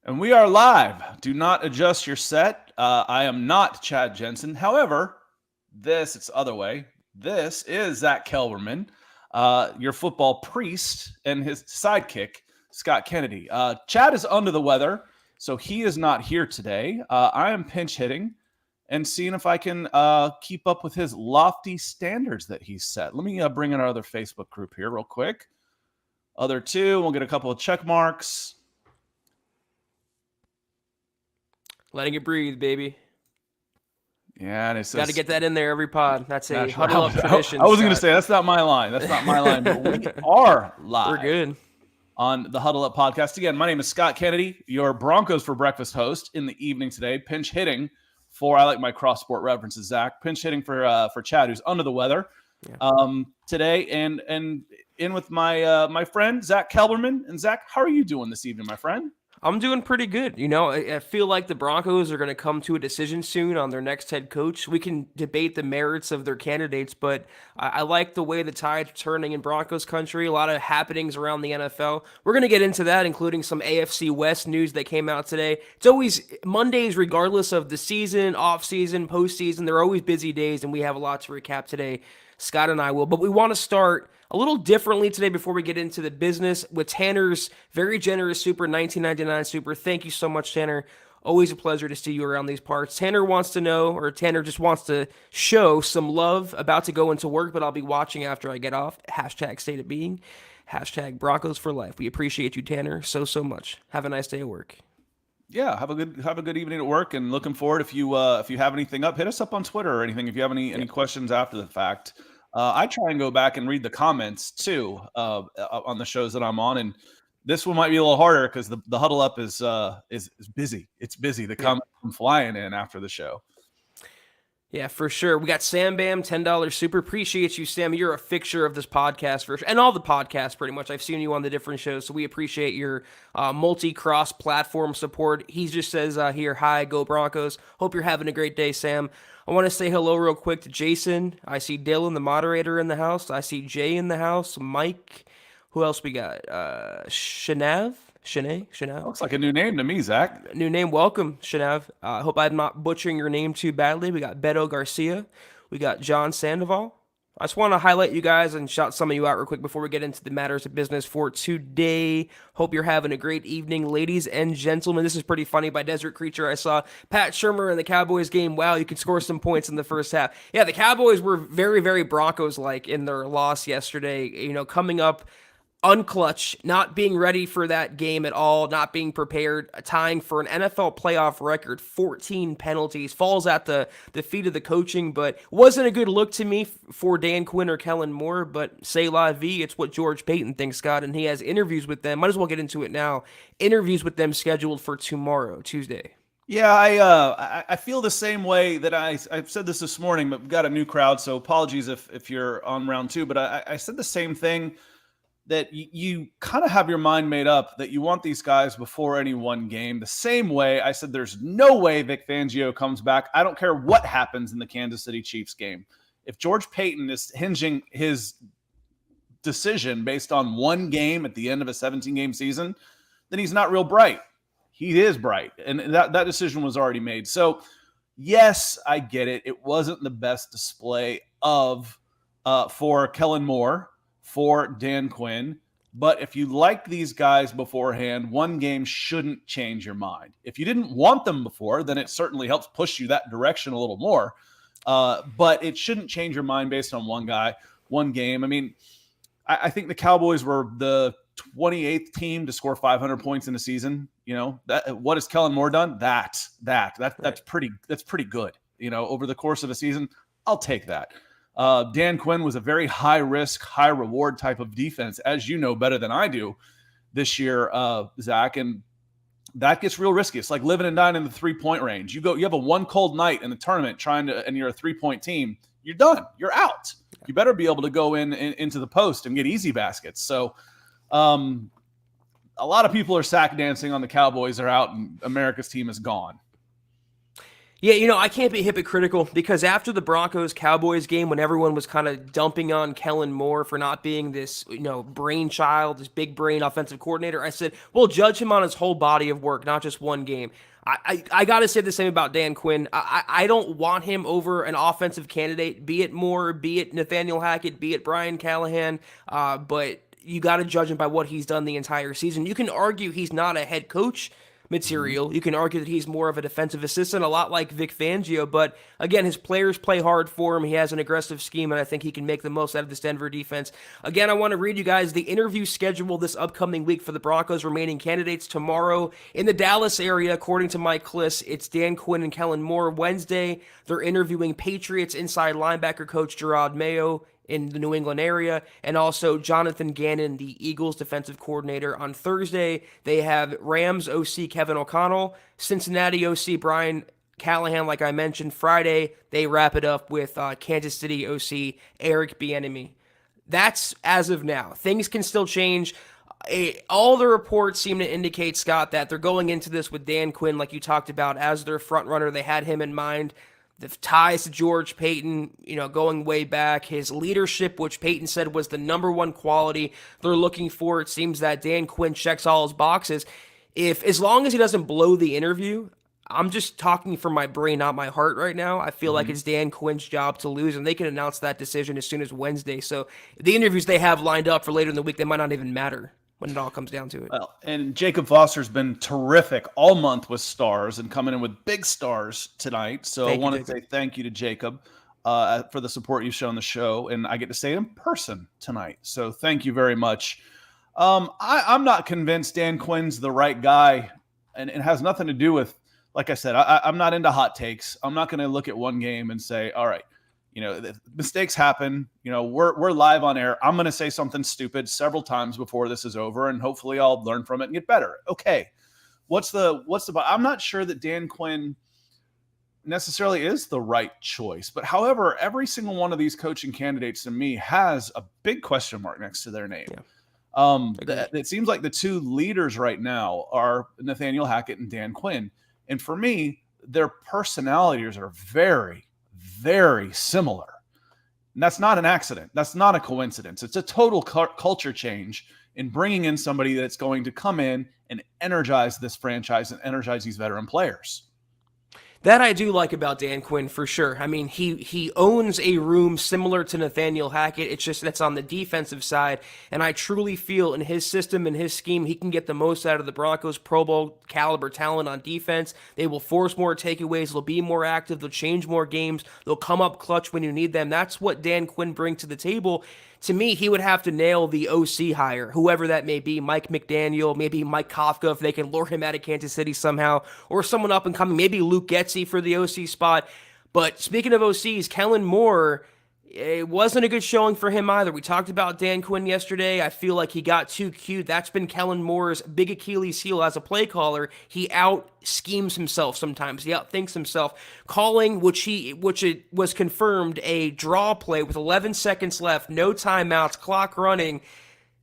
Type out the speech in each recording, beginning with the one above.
And we are live. Do not adjust your set. I am not Chad Jensen. However, it's other way. This is Zack Kelberman, your football priest, and his sidekick, Scott Kennedy. Chad is under the weather, so he is not here today. I am pinch hitting and seeing if I can keep up with his lofty standards that he's set. Let me bring in our other Facebook group here real quick. Other two, we'll get a couple of check marks. Letting it breathe, baby. Yeah, and it's got to get that in there every pod. That's a naturally. huddle up tradition. I was going to say that's not my line. That's not my line. But we are live. We're good on the Huddle Up podcast. Again, my name is Scott Kennedy, your Broncos for breakfast host in the evening today. Pinch hitting for I like my cross sport references. Zack pinch hitting for Chad, who's under the weather today, and in with my friend Zack Kelberman. And Zack, how are you doing this evening, my friend? I'm doing pretty good. You know, I feel like the Broncos are going to come to a decision soon on their next head coach. We can debate the merits of their candidates, but I like the way the tide's turning in Broncos country. A lot of happenings around the NFL. We're going to get into that, including some AFC West news that came out today. It's always Mondays, regardless of the season, off-season, postseason. They're always busy days, and we have a lot to recap today. Scott and I will, but we want to start a little differently today before we get into the business with Tanner's very generous super, $19.99 super. Thank you so much, Tanner. Always a pleasure to see you around these parts. Tanner wants to know, or Tanner just wants to show some love, about to go into work, but I'll be watching after I get off. Hashtag state of being. Hashtag Broncos for life. We appreciate you, Tanner, so much. Have a nice day at work. Yeah, have a good evening at work, and looking forward. If you have anything up, hit us up on Twitter or anything. If you have any questions after the fact. I try and go back and read the comments too on the shows that I'm on, and this one might be a little harder because the Huddle Up is busy. It's busy. The comments come flying in after the show. Yeah, for sure. We got Sam Bam, $10 super. Appreciate you, Sam. You're a fixture of this podcast and all the podcasts pretty much. I've seen you on the different shows, so we appreciate your multi-cross platform support. He just says here, hi, go Broncos. Hope you're having a great day, Sam. I want to say hello real quick to Jason. I see Dylan, the moderator, in the house. I see Jay in the house. Mike. Who else we got? Shanav? Shanav? Looks like a new name to me, Zack. New name. Welcome, Shanav. I hope I'm not butchering your name too badly. We got Beto Garcia. We got John Sandoval. I just want to highlight you guys and shout some of you out real quick before we get into the matters of business for today. Hope you're having a great evening, ladies and gentlemen. This is pretty funny by Desert Creature. I saw Pat Shurmur in the Cowboys game. Wow, you could score some points in the first half. Yeah, the Cowboys were very, very Broncos-like in their loss yesterday. You know, coming up unclutch, not being ready for that game at all, not being prepared, tying for an NFL playoff record, 14 penalties, falls at the feet of the coaching, but wasn't a good look to me for Dan Quinn or Kellen Moore, but say la vie, it's what George Payton thinks, Scott, and he has interviews with them. Might as well get into it now. Interviews with them scheduled for tomorrow, Tuesday. Yeah, I feel the same way that I've said this morning, but we've got a new crowd, so apologies if you're on round two, but I said the same thing, that you kind of have your mind made up that you want these guys before any one game. The same way I said there's no way Vic Fangio comes back. I don't care what happens in the Kansas City Chiefs game. If George Payton is hinging his decision based on one game at the end of a 17-game season, then he's not real bright. He is bright, and that decision was already made. So, yes, I get it. It wasn't the best display for Kellen Moore, for Dan Quinn. But if you like these guys beforehand, one game shouldn't change your mind. If you didn't want them before, then it certainly helps push you that direction a little more. But it shouldn't change your mind based on one guy, one game. I mean, I think the Cowboys were the 28th team to score 500 points in a season. You know, what has Kellen Moore done? That's pretty good. You know, over the course of a season, I'll take that. Dan Quinn was a very high-risk, high-reward type of defense, as you know better than I do this year, Zack, and that gets real risky. It's like living and dying in the three-point range. You have a one cold night in the tournament and you're a three-point team, you're done. You're out. You better be able to go into the post and get easy baskets. So a lot of people are sack dancing on the Cowboys are out and America's team is gone. Yeah, I can't be hypocritical because after the Broncos Cowboys game, when everyone was kind of dumping on Kellen Moore for not being this, brainchild, this big brain offensive coordinator, I said, well, judge him on his whole body of work, not just one game. I got to say the same about Dan Quinn. I don't want him over an offensive candidate, be it Moore, be it Nathaniel Hackett, be it Brian Callahan, but you got to judge him by what he's done the entire season. You can argue he's not a head coach material. You can argue that he's more of a defensive assistant, a lot like Vic Fangio, but again, his players play hard for him. He has an aggressive scheme, and I think he can make the most out of this Denver defense. Again, I want to read you guys the interview schedule this upcoming week for the Broncos' remaining candidates. Tomorrow in the Dallas area, according to Mike Kliss, it's Dan Quinn and Kellen Moore. Wednesday, they're interviewing Patriots inside linebacker coach Gerard Mayo in the New England area, and also Jonathan Gannon, the Eagles defensive coordinator. On Thursday, they have Rams OC Kevin O'Connell, Cincinnati OC Brian Callahan, like I mentioned. Friday, they wrap it up with Kansas City OC Eric Bieniemy. That's as of now. Things can still change. All the reports seem to indicate, Scott, that they're going into this with Dan Quinn, like you talked about, as their front runner. They had him in mind. The ties to George Payton, going way back, his leadership, which Payton said was the number one quality they're looking for. It seems that Dan Quinn checks all his boxes. As long as he doesn't blow the interview, I'm just talking from my brain, not my heart right now. I feel like it's Dan Quinn's job to lose, and they can announce that decision as soon as Wednesday. So the interviews they have lined up for later in the week, they might not even matter when it all comes down to it. Well, and Jacob Foster's been terrific all month with stars and coming in with big stars tonight. So I want to say thank you to Jacob for the support you've shown the show. And I get to say it in person tonight. So thank you very much. I'm not convinced Dan Quinn's the right guy, and it has nothing to do with, like I said, I'm not into hot takes. I'm not going to look at one game and say, all right, mistakes happen. We're live on air. I'm going to say something stupid several times before this is over, and hopefully I'll learn from it and get better. Okay. I'm not sure that Dan Quinn necessarily is the right choice, but however, every single one of these coaching candidates to me has a big question mark next to their name. Yeah. It seems like the two leaders right now are Nathaniel Hackett and Dan Quinn. And for me, their personalities are very, very similar. And that's not an accident. That's not a coincidence. It's a total culture change in bringing in somebody that's going to come in and energize this franchise and energize these veteran players. That I do like about Dan Quinn for sure. I mean, he owns a room similar to Nathaniel Hackett. It's just that's on the defensive side. And I truly feel in his system and his scheme, he can get the most out of the Broncos' Pro Bowl caliber talent on defense. They will force more takeaways. They'll be more active. They'll change more games. They'll come up clutch when you need them. That's what Dan Quinn brings to the table. To me, he would have to nail the OC hire, whoever that may be, Mike McDaniel, maybe Mike Kafka, if they can lure him out of Kansas City somehow, or someone up and coming, maybe Luke Getsy for the OC spot. But speaking of OCs, Kellen Moore, it wasn't a good showing for him either. We talked about Dan Quinn yesterday. I feel like he got too cute. That's been Kellen Moore's big Achilles heel as a play caller. He out-schemes himself sometimes. He outthinks himself. Calling, which it was confirmed, a draw play with 11 seconds left, no timeouts, clock running.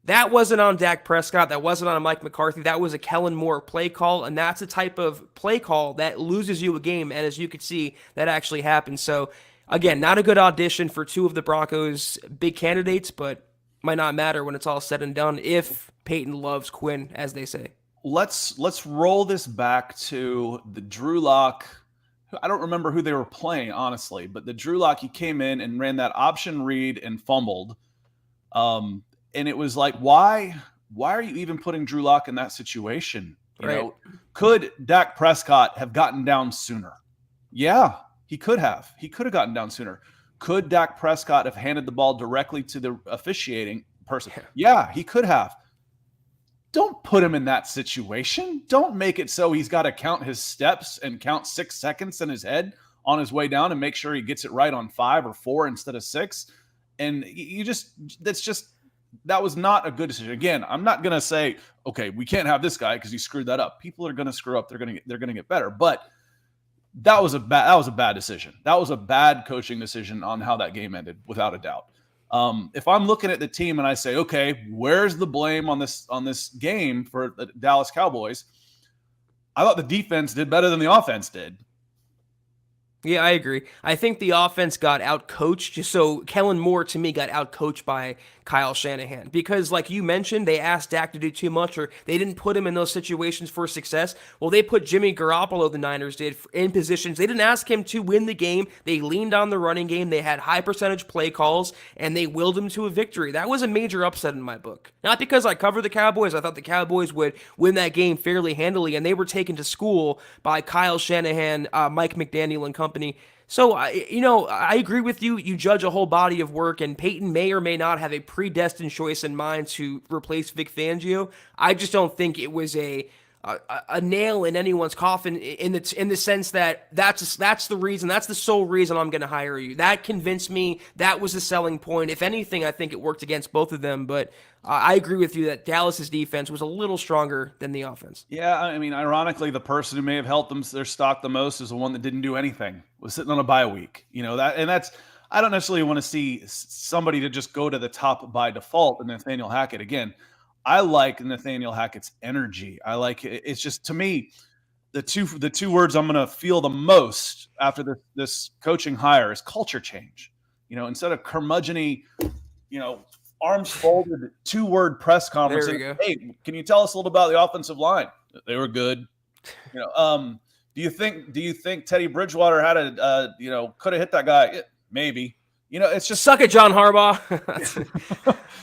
That wasn't on Dak Prescott. That wasn't on Mike McCarthy. That was a Kellen Moore play call, and that's a type of play call that loses you a game, and as you could see, that actually happened. So, again, not a good audition for two of the Broncos' big candidates, but might not matter when it's all said and done if Peyton loves Quinn, as they say. Let's roll this back to the Drew Lock. I don't remember who they were playing, honestly, but the Drew Lock, he came in and ran that option read and fumbled. And it was like, why are you even putting Drew Lock in that situation? You know, could Dak Prescott have gotten down sooner? Yeah. He could have. He could have gotten down sooner. Could Dak Prescott have handed the ball directly to the officiating person? Yeah, he could have. Don't put him in that situation. Don't make it so he's got to count his steps and count 6 seconds in his head on his way down and make sure he gets it right on 5 or 4 instead of 6. And that was not a good decision. Again, I'm not going to say, okay, we can't have this guy because he screwed that up. People are going to screw up. They're going to get better. But that was a bad decision. That was a bad coaching decision on how that game ended, without a doubt. If I'm looking at the team and I say, okay, where's the blame on this game for the Dallas Cowboys? I thought the defense did better than the offense did. Yeah, I agree. I think the offense got outcoached. So Kellen Moore, to me, got outcoached by Kyle Shanahan because, like you mentioned, they asked Dak to do too much, or they didn't put him in those situations for success. Well, they put Jimmy Garoppolo, the Niners did, in positions. They didn't ask him to win the game. They leaned on the running game. They had high percentage play calls, and they willed him to a victory. That was a major upset in my book. Not because I covered the Cowboys. I thought the Cowboys would win that game fairly handily, and they were taken to school by Kyle Shanahan, Mike McDaniel, and company. So, I agree with you. You judge a whole body of work, and Peyton may or may not have a predestined choice in mind to replace Vic Fangio. I just don't think it was a nail in anyone's coffin in the sense that that's the reason, that's the sole reason I'm going to hire you. That convinced me. That was the selling point. If anything, I think it worked against both of them. But I agree with you that Dallas's defense was a little stronger than the offense. Yeah, I mean, ironically, the person who may have helped them their stock the most is the one that didn't do anything, was sitting on a bye week. That's I don't necessarily want to see somebody to just go to the top by default. And Nathaniel Hackett again. I like Nathaniel Hackett's energy. I like it. It's just, to me, the two words I'm going to feel the most after this coaching hire is culture change. Instead of curmudgeon-y, arms folded, 2-word press conference. There we go. Hey, can you tell us a little about the offensive line? They were good. Do you think Teddy Bridgewater had could have hit that guy? Yeah, maybe. It's just suck it, John Harbaugh.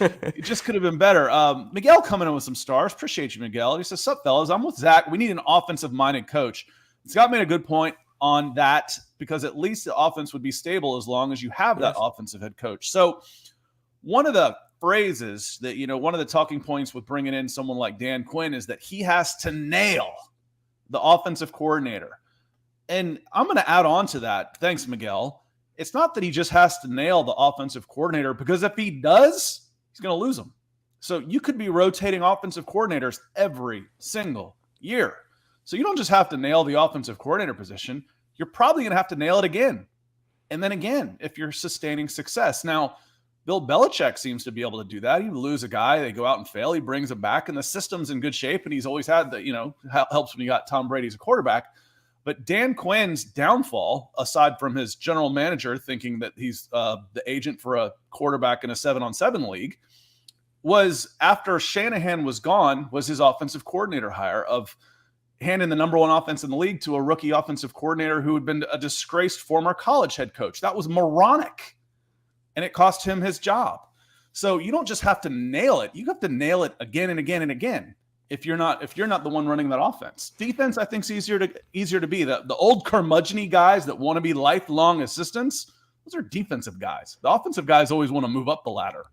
It just could have been better. Miguel coming in with some stars. Appreciate you, Miguel. He says, "Sup, fellas? I'm with Zack. We need an offensive-minded coach." Scott made a good point on that because at least the offense would be stable as long as you have that offensive head coach. So one of the phrases that, one of the talking points with bringing in someone like Dan Quinn is that he has to nail the offensive coordinator. And I'm going to add on to that. Thanks, Miguel. It's not that he just has to nail the offensive coordinator, because if he does, he's going to lose them. So you could be rotating offensive coordinators every single year. So you don't just have to nail the offensive coordinator position. You're probably going to have to nail it again. And then again, if you're sustaining success. Now, Bill Belichick seems to be able to do that. You lose a guy, they go out and fail, he brings him back, and the system's in good shape, and he's always had the, helps when you got Tom Brady as a quarterback. But Dan Quinn's downfall, aside from his general manager thinking that he's the agent for a quarterback in a 7-on-7 league, was after Shanahan was gone, was his offensive coordinator hire of handing the number one offense in the league to a rookie offensive coordinator who had been a disgraced former college head coach. That was moronic, and it cost him his job. So you don't just have to nail it. You have to nail it again and again and again. If you're not the one running that offense. Defense, I think, is easier to be. The old curmudgeon-y guys that want to be lifelong assistants, those are defensive guys. The offensive guys always want to move up the ladder.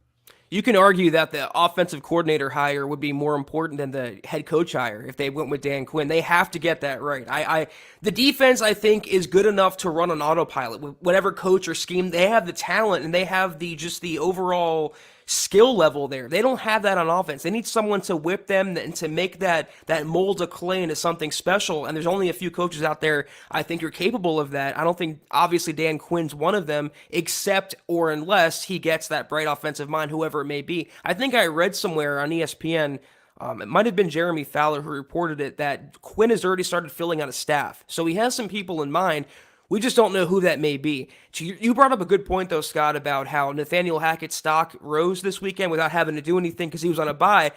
You can argue that the offensive coordinator hire would be more important than the head coach hire if they went with Dan Quinn. They have to get that right. The defense, I think, is good enough to run on autopilot with whatever coach or scheme. They have the talent and they have the overall skill level there. They don't have that on offense. They need someone to whip them and to make that mold of clay into something special. And there's only a few coaches out there I think are capable of that. I don't think, obviously, Dan Quinn's one of them, except or unless he gets that bright offensive mind, whoever it may be. I think I read somewhere on ESPN, it might have been Jeremy Fowler who reported it, that Quinn has already started filling out a staff. So he has some people in mind. We just don't know who that may be. You brought up a good point, though, Scott, about how Nathaniel Hackett's stock rose this weekend without having to do anything because he was on a bye.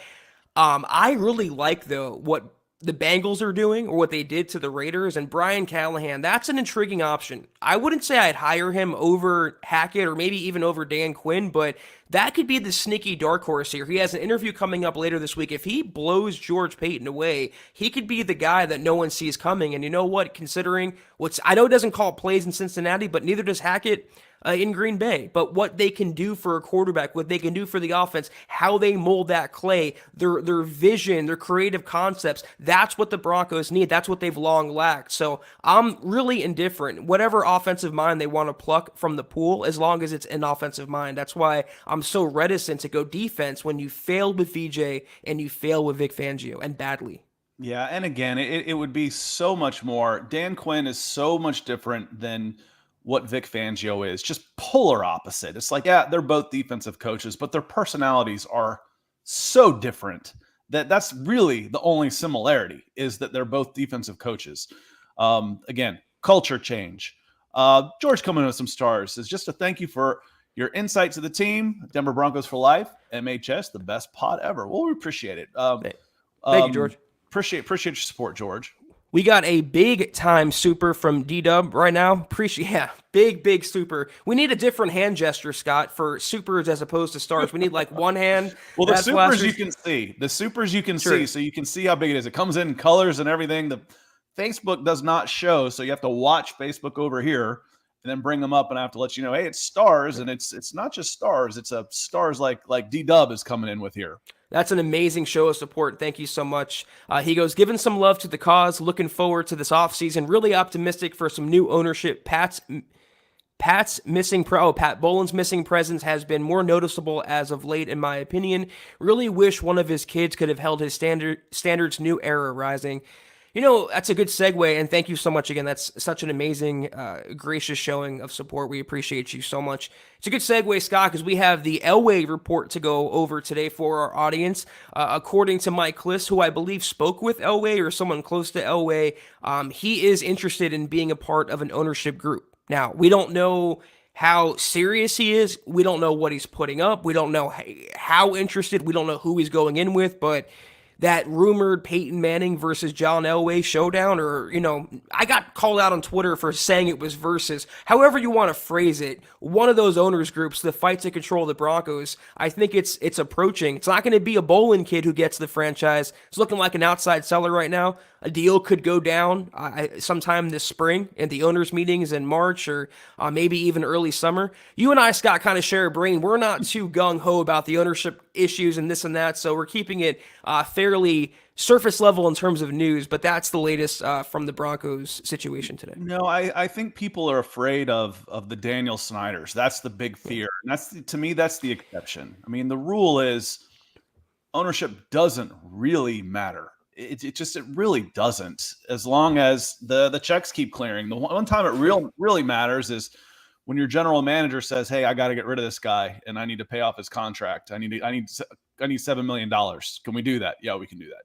I really like, though, what the Bengals are doing or what they did to the Raiders, and Brian Callahan. That's an intriguing option. I wouldn't say I'd hire him over Hackett or maybe even over Dan Quinn, but that could be the sneaky dark horse here. He has an interview coming up later this week. If he blows George Payton away, he could be the guy that no one sees coming. And you know what? Considering I know it doesn't call plays in Cincinnati, but neither does Hackett in Green Bay. But what they can do for a quarterback, what they can do for the offense, how they mold that clay, their vision, their creative concepts, that's what the Broncos need. That's what they've long lacked. So I'm really indifferent. Whatever offensive mind they want to pluck from the pool, as long as it's an offensive mind. That's why I'm so reticent to go defense when you failed with VJ and you fail with Vic Fangio, and badly. Yeah, and again, it would be so much more. Dan Quinn is so much different than what Vic Fangio is, just polar opposite. It's like, yeah, they're both defensive coaches, but their personalities are so different that's really the only similarity, is that they're both defensive coaches. Again, culture change. George coming in with some stars. It's just a thank you for your insight to the team. Denver Broncos for life. MHS, the best pod ever. Well, we appreciate it. Thank you, George. Appreciate your support, George. We got a big time super from D-Dub right now. Big super. We need a different hand gesture, Scott, for supers as opposed to stars. We need like one hand. Well, the supers you can see. The supers you can see, so you can see how big it is. It comes in colors and everything. The Facebook does not show, so you have to watch Facebook over here and then bring them up, and I have to let you know, hey, it's stars, and it's not just stars. It's a stars like D-Dub is coming in with here. That's an amazing show of support. Thank you so much. He goes, giving some love to the cause, looking forward to this offseason, really optimistic for some new ownership. Pat Bolin's missing presence has been more noticeable as of late, in my opinion. Really wish one of his kids could have held his standards, new era rising. You know, that's a good segue, and thank you so much again. That's such an amazing, gracious showing of support. We appreciate you so much. It's a good segue, Scott, because we have the Elway report to go over today for our audience. According to Mike Kliss, who I believe spoke with Elway or someone close to Elway, he is interested in being a part of an ownership group. Now, we don't know how serious he is. We don't know what he's putting up. We don't know how interested. We don't know who he's going in with, but that rumored Peyton Manning versus John Elway showdown, or, you know, I got called out on Twitter for saying it was versus, however you want to phrase it, one of those owners groups, the fight to control the Broncos, I think it's approaching. It's not going to be a Bolin kid who gets the franchise. It's looking like an outside seller right now. A deal could go down sometime this spring in the owners' meetings in March, or maybe even early summer. You and I, Scott, kind of share a brain. We're not too gung-ho about the ownership issues and this and that, so we're keeping it fairly surface level in terms of news, but that's the latest from the Broncos situation today. No, I think people are afraid of the Daniel Snyders. That's the big fear. And to me, that's the exception. I mean, the rule is ownership doesn't really matter. It really doesn't, as long as the checks keep clearing. The one time it really matters is when your general manager says, hey, I got to get rid of this guy and I need to pay off his contract. I need $7 million. Can we do that? Yeah, we can do that.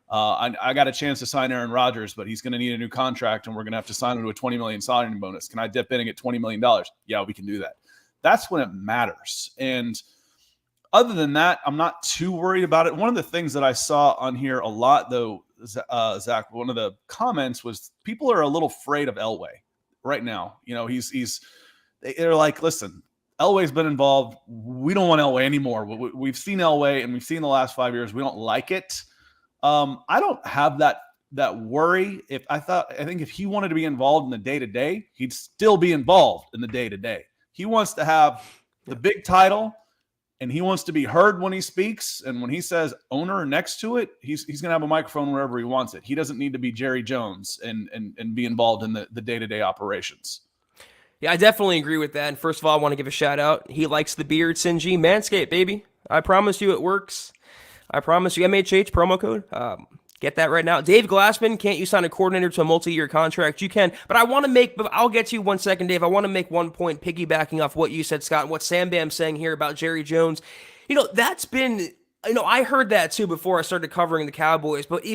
I got a chance to sign Aaron Rodgers, but he's going to need a new contract and we're going to have to sign him to a $20 million signing bonus. Can I dip in and get $20 million? Yeah, we can do that. That's when it matters. And other than that, I'm not too worried about it. One of the things that I saw on here a lot, though, Zach, one of the comments was people are a little afraid of Elway right now. You know, they're like, listen, Elway's been involved. We don't want Elway anymore. We've seen Elway, and we've seen the last 5 years. We don't like it. I don't have that worry. I think if he wanted to be involved in the day-to-day, he'd still be involved in the day-to-day. He wants to have the big title, and he wants to be heard when he speaks. And when he says owner next to it, he's going to have a microphone wherever he wants it. He doesn't need to be Jerry Jones and be involved in the day-to-day operations. Yeah, I definitely agree with that. And first of all, I want to give a shout out. He likes the beard, Sinji. Manscaped, baby. I promise you it works. I promise you. MHH promo code. Get that right now. Dave Glassman, can't you sign a coordinator to a multi-year contract? You can, but I'll get to you 1 second, Dave. I want to make one point piggybacking off what you said, Scott, and what Sam Bam's saying here about Jerry Jones. You know, that's been, I heard that too before I started covering the Cowboys, but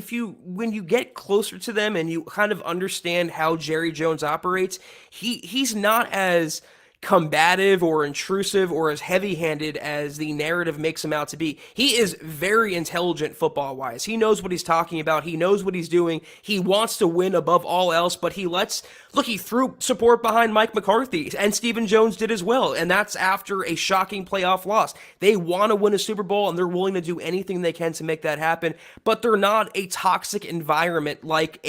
when you get closer to them and you kind of understand how Jerry Jones operates, he's not as combative or intrusive or as heavy-handed as the narrative makes him out to be. He is very intelligent football-wise. He knows what he's talking about. He knows what he's doing. He wants to win above all else, but he threw support behind Mike McCarthy, and Stephen Jones did as well, and that's after a shocking playoff loss. They want to win a Super Bowl, and they're willing to do anything they can to make that happen, but they're not a toxic environment like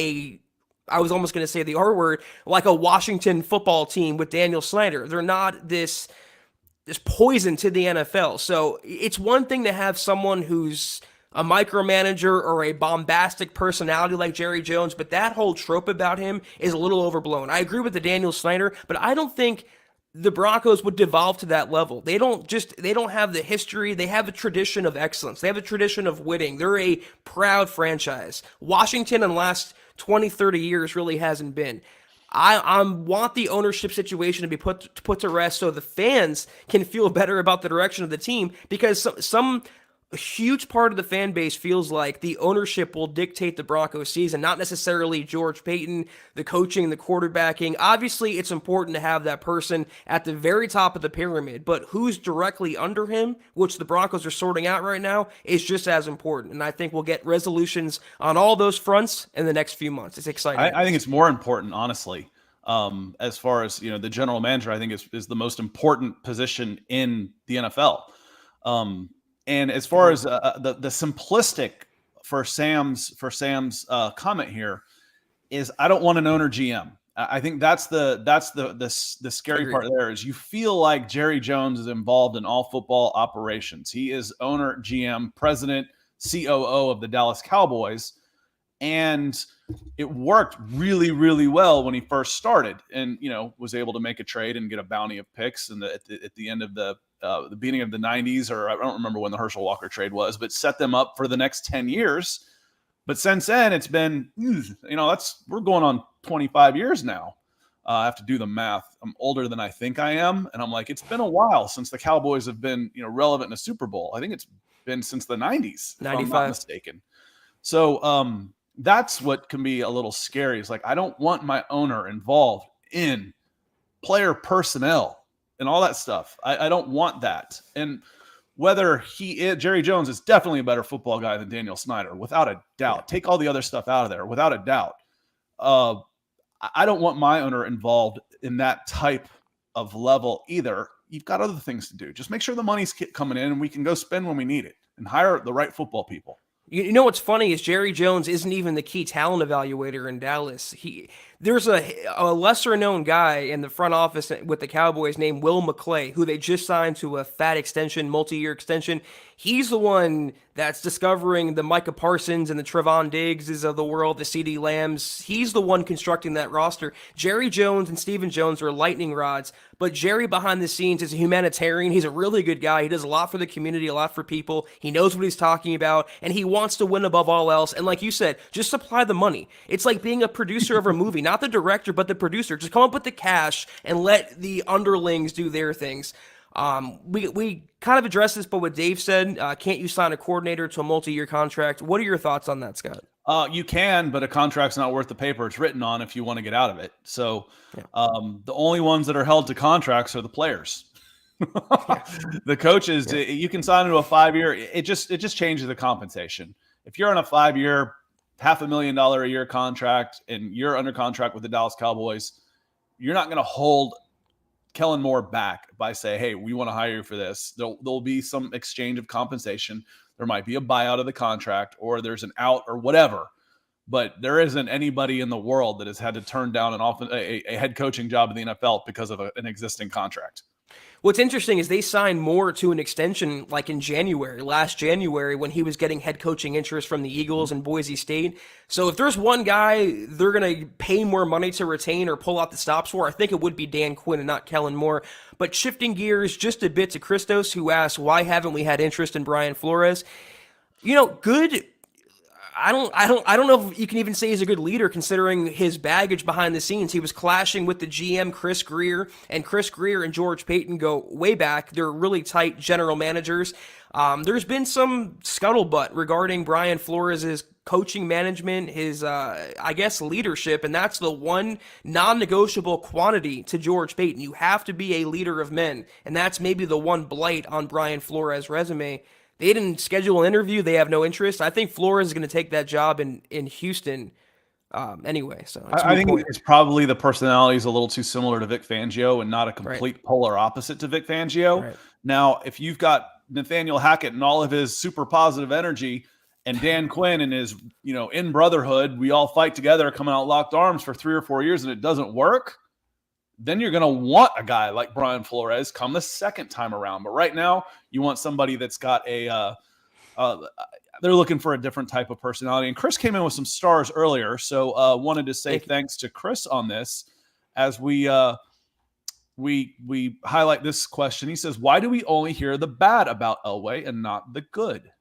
I was almost going to say the R word, like a Washington football team with Daniel Snyder. They're not this poison to the NFL. So it's one thing to have someone who's a micromanager or a bombastic personality like Jerry Jones, but that whole trope about him is a little overblown. I agree with the Daniel Snyder, but I don't think the Broncos would devolve to that level. They don't have the history. They have a tradition of excellence. They have a tradition of winning. They're a proud franchise. Washington in the last 20, 30 years really hasn't been. I want the ownership situation to be put to rest so the fans can feel better about the direction of the team, because some a huge part of the fan base feels like the ownership will dictate the Broncos season, not necessarily George Payton, the coaching, the quarterbacking. Obviously, it's important to have that person at the very top of the pyramid, but who's directly under him, which the Broncos are sorting out right now, is just as important. And I think we'll get resolutions on all those fronts in the next few months. It's exciting. I think it's more important, honestly. As far as, the general manager, I think is the most important position in the NFL. And as far as the simplistic for Sam's comment here is, I don't want an owner GM. I think that's the scary part there is you feel like Jerry Jones is involved in all football operations. He is owner, GM, president, COO of the Dallas Cowboys. And it worked really, really well when he first started and, was able to make a trade and get a bounty of picks. And at the end of the beginning of the 90s, or I don't remember when the Herschel Walker trade was, but set them up for the next 10 years. But since then, it's been, we're going on 25 years now. I have to do the math. I'm older than I think I am. And I'm like, it's been a while since the Cowboys have been, relevant in a Super Bowl. I think it's been since the 90s, 95. if I'm not mistaken. So that's what can be a little scary. It's like, I don't want my owner involved in player personnel and all that stuff. I don't want that. And whether Jerry Jones is definitely a better football guy than Daniel Snyder, without a doubt. Yeah. Take all the other stuff out of there, without a doubt. I don't want my owner involved in that type of level either. You've got other things to do. Just make sure the money's coming in and we can go spend when we need it and hire the right football people. You know what's funny is Jerry Jones isn't even the key talent evaluator in Dallas. There's a lesser-known guy in the front office with the Cowboys named Will McClay, who they just signed to a fat extension, multi-year extension. He's the one that's discovering the Micah Parsons and the Trevon Diggs of the world, the CeeDee Lambs. He's the one constructing that roster. Jerry Jones and Stephen Jones are lightning rods, but Jerry behind the scenes is a humanitarian. He's a really good guy. He does a lot for the community, a lot for people. He knows what he's talking about, and he wants to win above all else. And like you said, just supply the money. It's like being a producer of a movie, not the director, but the producer. Just come up with the cash and let the underlings do their things. We kind of addressed this, but what Dave said, can't you sign a coordinator to a multi-year contract? What are your thoughts on that, Scott? You can, but a contract's not worth the paper it's written on if you want to get out of it. So the only ones that are held to contracts are the players. The coaches, you can sign into a 5-year. It just changes the compensation. If you're on a 5-year, $500,000 a year contract and you're under contract with the Dallas Cowboys, you're not going to hold Kellen Moore back by saying, hey, we want to hire you for this. There'll be some exchange of compensation. There might be a buyout of the contract or there's an out or whatever. But there isn't anybody in the world that has had to turn down a head coaching job in the NFL because of an existing contract. What's interesting is they signed Moore to an extension like in last January, when he was getting head coaching interest from the Eagles and Boise State. So if there's one guy they're going to pay more money to retain or pull out the stops for, I think it would be Dan Quinn and not Kellen Moore. But shifting gears just a bit to Christos, who asked, why haven't we had interest in Brian Flores? Good. I don't know if you can even say he's a good leader considering his baggage behind the scenes. He was clashing with the GM Chris Greer, and Chris Greer and George Payton go way back. They're really tight general managers. There's been some scuttlebutt regarding Brian Flores' coaching management, his, leadership, and that's the one non-negotiable quantity to George Payton. You have to be a leader of men, and that's maybe the one blight on Brian Flores' resume. They didn't schedule an interview. They have no interest. I think Flores is going to take that job in Houston anyway. So I think it's probably the personality is a little too similar to Vic Fangio and not a complete polar opposite to Vic Fangio. Right. Now, if you've got Nathaniel Hackett and all of his super positive energy and Dan Quinn and his, in brotherhood, we all fight together, coming out locked arms for 3 or 4 years and it doesn't work, then you're going to want a guy like Brian Flores come the second time around. But right now, you want somebody that's got they're looking for a different type of personality. And Chris came in with some stars earlier, so wanted to say thanks to Chris on this as we highlight this question. He says, why do we only hear the bad about Elway and not the good?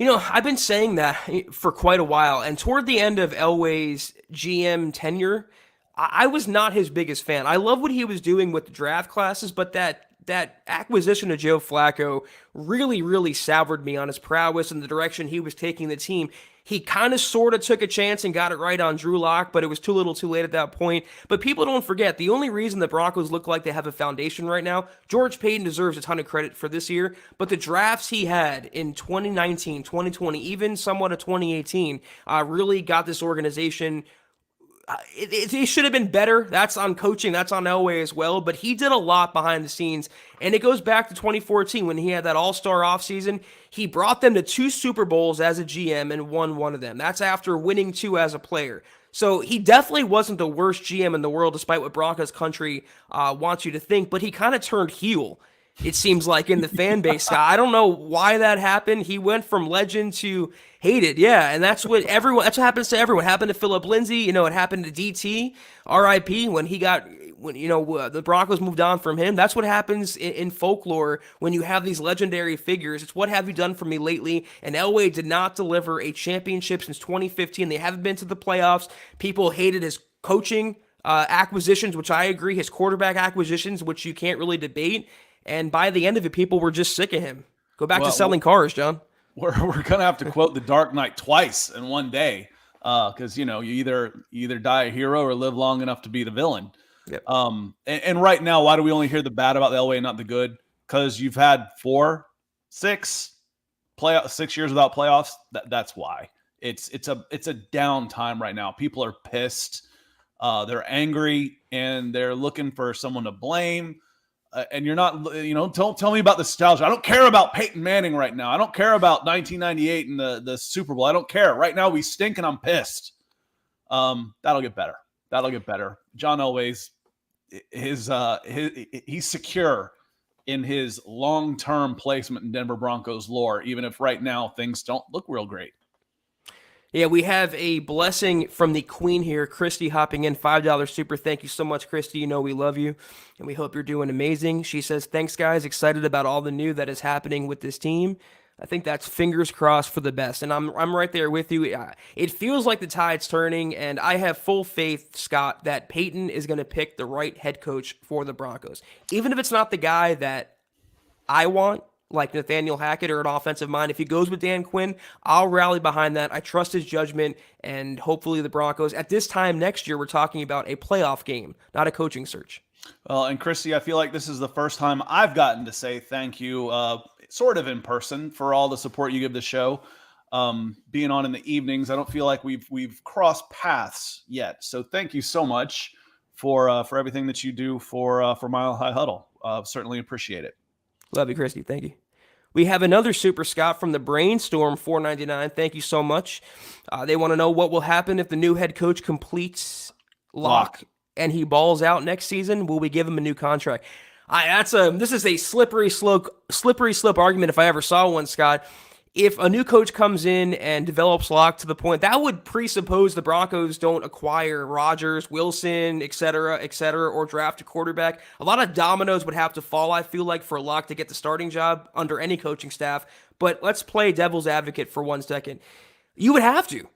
I've been saying that for quite a while. And toward the end of Elway's GM tenure, I was not his biggest fan. I love what he was doing with the draft classes, but that that acquisition of Joe Flacco really, really soured me on his prowess and the direction he was taking the team. He kind of sort of took a chance and got it right on Drew Lock, but it was too little too late at that point. But people don't forget, the only reason the Broncos look like they have a foundation right now, George Paton deserves a ton of credit for this year, but the drafts he had in 2019, 2020, even somewhat of 2018, really got this organization. It should have been better. That's on coaching. That's on Elway as well. But he did a lot behind the scenes. And it goes back to 2014 when he had that all-star offseason. He brought them to 2 Super Bowls as a GM and won one of them. That's after winning 2 as a player. So he definitely wasn't the worst GM in the world, despite what Broncos country wants you to think. But he kind of turned heel, it seems like, in the fan base. I don't know why that happened. He went from legend to hated. Yeah, and that's what happens to everyone. It happened to Philip Lindsay. It happened to DT, RIP, when the Broncos moved on from him. That's what happens in folklore when you have these legendary figures. It's what have you done for me lately? And Elway did not deliver a championship since 2015. They haven't been to the playoffs. People hated his coaching acquisitions, which I agree, his quarterback acquisitions, which you can't really debate. And by the end of it, people were just sick of him. Go back to selling cars, John. We're going to have to quote The Dark Knight twice in one day because, you either die a hero or live long enough to be the villain. Yep. And right now, why do we only hear the bad about the Elway and not the good? Because you've had 6 years without playoffs. That's why. It's a down time right now. People are pissed. They're angry, and they're looking for someone to blame. And you're not, don't tell me about the nostalgia. I don't care about Peyton Manning right now. I don't care about 1998 and the Super Bowl. I don't care. Right now we stink and I'm pissed. That'll get better. John Elway's he's secure in his long-term placement in Denver Broncos lore, even if right now things don't look real great. Yeah, we have a blessing from the Queen here. Christy hopping in, $5 super. Thank you so much, Christy. We love you, and we hope you're doing amazing. She says, thanks, guys. Excited about all the new that is happening with this team. I think that's fingers crossed for the best, and I'm right there with you. It feels like the tide's turning, and I have full faith, Scott, that Peyton is going to pick the right head coach for the Broncos. Even if it's not the guy that I want, like Nathaniel Hackett or an offensive mind. If he goes with Dan Quinn, I'll rally behind that. I trust his judgment, and hopefully the Broncos, at this time next year, we're talking about a playoff game, not a coaching search. Well, and Christy, I feel like this is the first time I've gotten to say thank you, sort of in person, for all the support you give the show. Being on in the evenings, I don't feel like we've crossed paths yet. So thank you so much for everything that you do for Mile High Huddle. Certainly appreciate it. Love you, Christy. Thank you. We have another Super Scott from the Brainstorm, $4.99. Thank you so much. They want to know what will happen if the new head coach completes lock and he balls out next season. Will we give him a new contract? This is a slippery slope argument if I ever saw one, Scott. If a new coach comes in and develops Lock to the point, that would presuppose the Broncos don't acquire Rodgers, Wilson, et cetera, or draft a quarterback. A lot of dominoes would have to fall, I feel like, for Lock to get the starting job under any coaching staff. But let's play devil's advocate for 1 second. You would have to.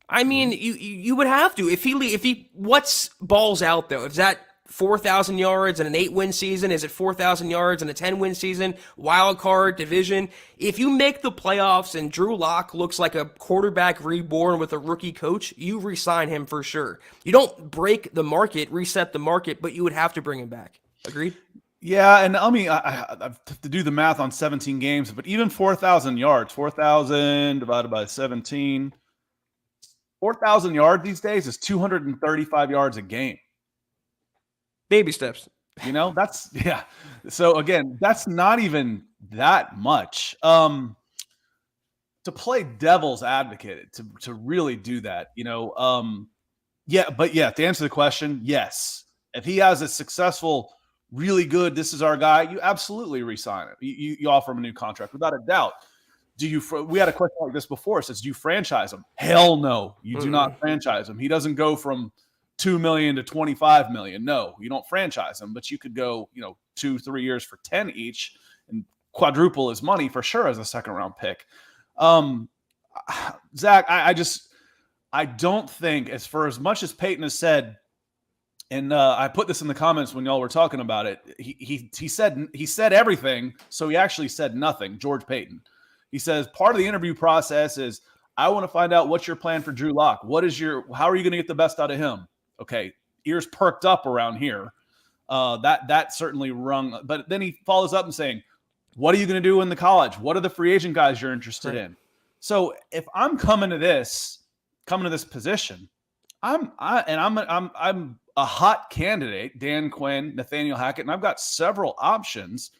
I mean, you would have to. If he what's balls out though? Is that 4,000 yards and an 8-win season? Is it 4,000 yards and a 10-win season? Wild card, division. If you make the playoffs and Drew Lock looks like a quarterback reborn with a rookie coach, you re-sign him for sure. You don't break the market, reset the market, but you would have to bring him back. Agreed? Yeah, and I mean, I have to do the math on 17 games, but even 4,000 yards, 4,000 divided by 17, 4,000 yards these days is 235 yards a game. Baby steps. That's, yeah. So again, that's not even that much. To play devil's advocate, to really do that, to answer the question, yes. If he has a successful, really good, this is our guy, you absolutely re-sign him. You offer him a new contract without a doubt. We had a question like this before. It says, do you franchise him? Hell no, you do not franchise him. He doesn't go from $2 million to $25 million. No, you don't franchise him, but you could go, 2-3 years for 10 each and quadruple his money for sure as a second round pick. Zach, I don't think, as much as Peyton has said, And I put this in the comments when y'all were talking about it. He said everything, so he actually said nothing. George Payton. He says part of the interview process is I want to find out what's your plan for Drew Lock. How are you going to get the best out of him? Okay, ears perked up around here. That certainly rung. But then he follows up and saying, what are you going to do in the college? What are the free agent guys you're interested in? So if I'm coming to this position, I'm a hot candidate, Dan Quinn, Nathaniel Hackett, and I've got several options.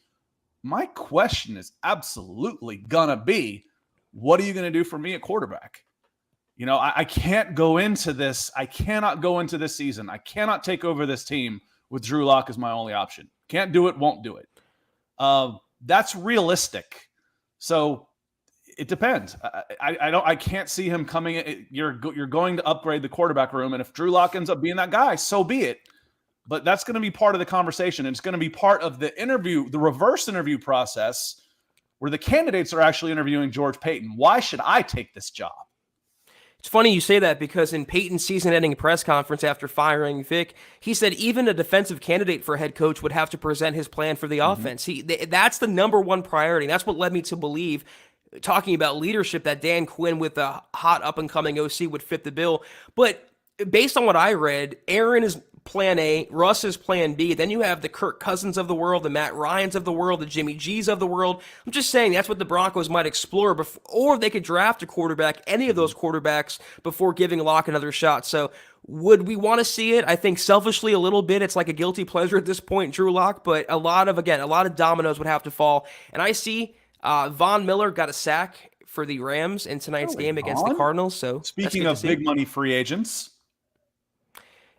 My question is absolutely gonna be, what are you going to do for me at quarterback? You know, I can't go into this. I cannot go into this season. I cannot take over this team with Drew Lock as my only option. Can't do it, won't do it. That's realistic. So it depends. I can't see him coming in. You're going to upgrade the quarterback room, and if Drew Lock ends up being that guy, so be it. But that's going to be part of the conversation. It's going to be part of the interview, the reverse interview process, where the candidates are actually interviewing George Payton. Why should I take this job? It's funny you say that because in Payton's season-ending press conference after firing Vic, he said even a defensive candidate for head coach would have to present his plan for the offense. That's the number one priority. That's what led me to believe, talking about leadership, that Dan Quinn with a hot up-and-coming OC would fit the bill. But based on what I read, Aaron is plan A, Russ is plan B. Then you have the Kirk Cousins of the world, the Matt Ryans of the world, the Jimmy G's of the world. I'm just saying that's what the Broncos might explore before, or they could draft a quarterback, any of those quarterbacks, before giving Locke another shot. So would we want to see it? I think selfishly a little bit. It's like a guilty pleasure at this point, Drew Lock, but a lot of dominoes would have to fall. And I see Von Miller got a sack for the Rams in tonight's game against the Cardinals. So speaking of big money free agents,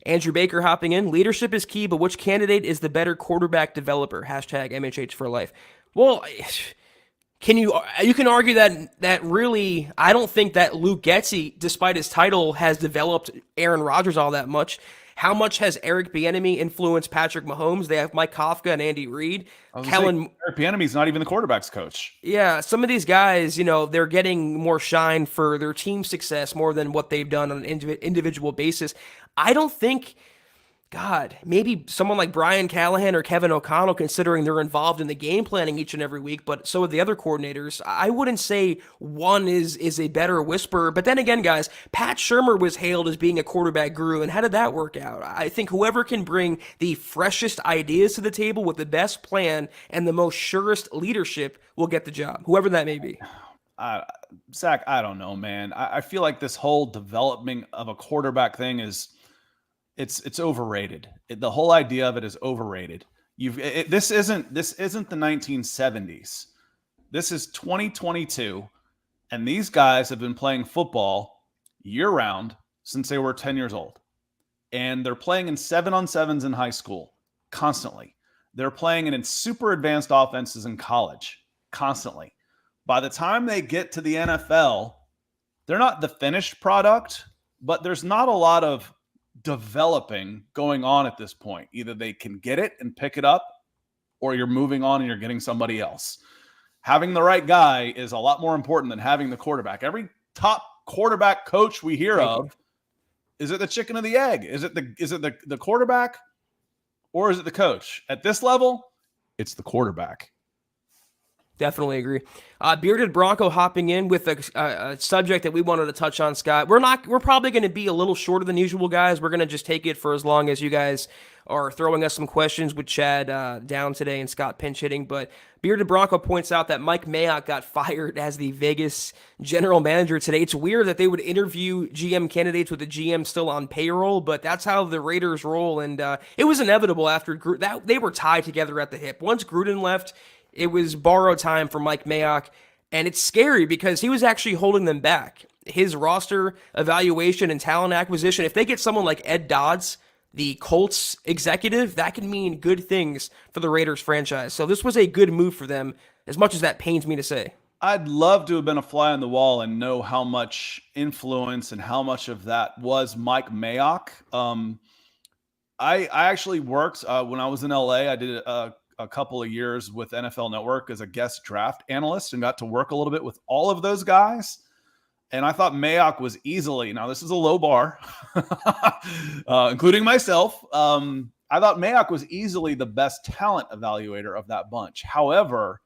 Andrew Baker hopping in. Leadership is key, but which candidate is the better quarterback developer? Hashtag MHH for life. Well, you can argue that really, I don't think that Luke Getsy, despite his title, has developed Aaron Rodgers all that much. How much has Eric Bieniemy influenced Patrick Mahomes? They have Mike Kafka and Andy Reid. Eric Bieniemy's not even the quarterback's coach. Yeah, some of these guys, they're getting more shine for their team success more than what they've done on an individual basis. I don't think, maybe someone like Brian Callahan or Kevin O'Connell, considering they're involved in the game planning each and every week, but so are the other coordinators. I wouldn't say one is a better whisperer. But then again, guys, Pat Shurmur was hailed as being a quarterback guru, and how did that work out? I think whoever can bring the freshest ideas to the table with the best plan and the most surest leadership will get the job, whoever that may be. Zack, I don't know, man. I feel like this whole development of a quarterback thing is it's overrated. The whole idea of it is overrated. This isn't the 1970s. This is 2022, and these guys have been playing football year round since they were 10 years old. And they're playing in 7-on-7s in high school constantly. They're playing in super advanced offenses in college constantly. By the time they get to the NFL, they're not the finished product, but there's not a lot of developing going on at this point. Either they can get it and pick it up, or you're moving on and you're getting somebody else. Having the right guy is a lot more important than having the quarterback. Every top quarterback coach we hear of, is it the chicken or the egg? Is it the quarterback, or is it the coach? At this level, it's the quarterback. Definitely agree. Bearded Bronco hopping in with a subject that we wanted to touch on, Scott. We're probably going to be a little shorter than usual, guys. We're going to just take it for as long as you guys are throwing us some questions with Chad down today and Scott pinch hitting. But Bearded Bronco points out that Mike Mayock got fired as the Vegas general manager today. It's weird that they would interview GM candidates with the GM still on payroll, but that's how the Raiders roll. And it was inevitable after that they were tied together at the hip. Once Gruden left, it was borrowed time for Mike Mayock, and it's scary because he was actually holding them back. His roster evaluation and talent acquisition, if they get someone like Ed Dodds, the Colts executive, that can mean good things for the Raiders franchise. So this was a good move for them, as much as that pains me to say. I'd love to have been a fly on the wall and know how much influence and how much of that was Mike Mayock. I actually worked when I was in LA. I did a couple of years with NFL Network as a guest draft analyst and got to work a little bit with all of those guys. And I thought Mayock was easily, now this is a low bar, including myself. I thought Mayock was easily the best talent evaluator of that bunch. However,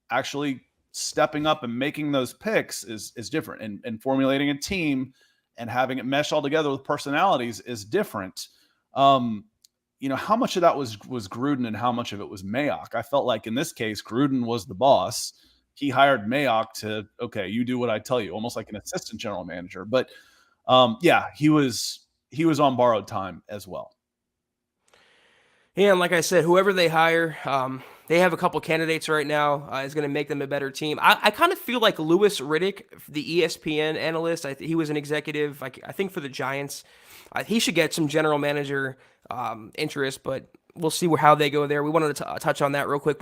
actually stepping up and making those picks is different. And formulating a team and having it mesh all together with personalities is different. How much of that was Gruden and how much of it was Mayock? I felt like in this case, Gruden was the boss. He hired Mayock to, okay, you do what I tell you, almost like an assistant general manager. But he was on borrowed time as well. Yeah, and like I said, whoever they hire, they have a couple candidates right now, is going to make them a better team. I kind of feel like Louis Riddick, the ESPN analyst, he was an executive, I think for the Giants. He should get some general manager interest, but we'll see how they go there. We wanted to touch on that real quick.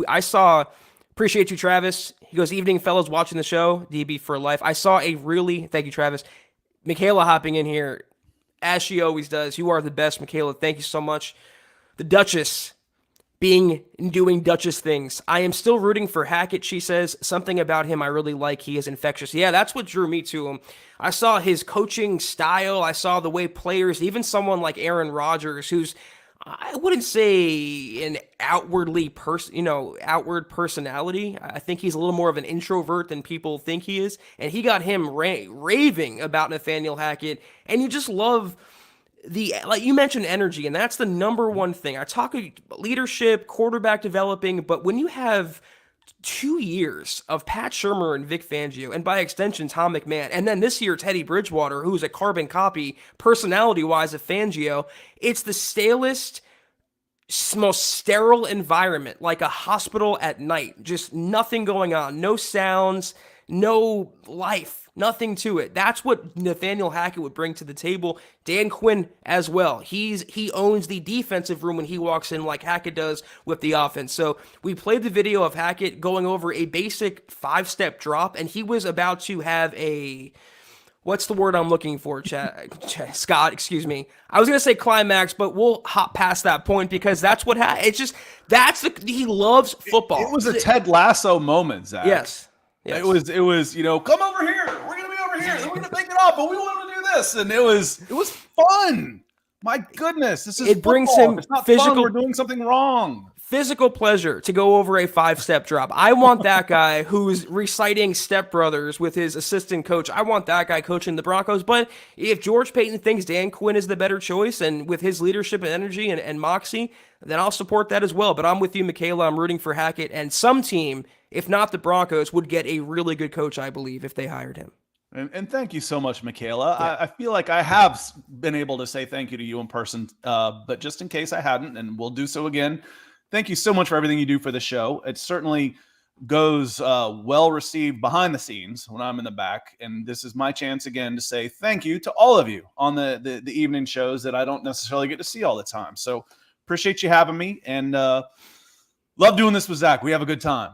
Appreciate you, Travis. He goes, evening, fellas, watching the show, DB for life. I saw thank you, Travis. Michaela hopping in here, as she always does. You are the best, Michaela. Thank you so much. The Duchess doing Duchess things. I am still rooting for Hackett, she says. Something about him I really like. He is infectious. Yeah, that's what drew me to him. I saw his coaching style. I saw the way players, even someone like Aaron Rodgers, who's, I wouldn't say an outward personality. I think he's a little more of an introvert than people think he is. And he got him raving about Nathaniel Hackett. And you just love like you mentioned, energy, and that's the number one thing. I talk leadership, quarterback developing, but when you have 2 years of Pat Shurmur and Vic Fangio, and by extension, Tom McMahon, and then this year, Teddy Bridgewater, who's a carbon copy, personality-wise, of Fangio, it's the stalest, most sterile environment, like a hospital at night. Just nothing going on, no sounds, no life. Nothing to it. That's what Nathaniel Hackett would bring to the table. Dan Quinn as well. He owns the defensive room when he walks in, like Hackett does with the offense. So we played the video of Hackett going over a basic 5-step drop, and he was about to have what's the word I'm looking for, Scott, excuse me. I was going to say climax, but we'll hop past that point because that's what he loves football. It was a Ted Lasso moment, Zach. Yes. It was, come over here. We're going to be over here. We're going to take it off, but we want to do this. And it was fun. My goodness. This is it brings football. him It's not physical. fun. We're doing something wrong. Physical pleasure to go over a 5-step drop. I want that guy who's reciting Step Brothers with his assistant coach. I want that guy coaching the Broncos. But if George Payton thinks Dan Quinn is the better choice, and with his leadership and energy and moxie, then I'll support that as well. But I'm with you, Michaela. I'm rooting for Hackett. And some team, if not the Broncos, would get a really good coach, I believe, if they hired him. And thank you so much, Michaela. Yeah. I feel like I have been able to say thank you to you in person, but just in case I hadn't, and we'll do so again, thank you so much for everything you do for the show. It certainly goes well received behind the scenes when I'm in the back, and this is my chance again to say thank you to all of you on the evening shows that I don't necessarily get to see all the time. So appreciate you having me, and love doing this with Zach. We have a good time.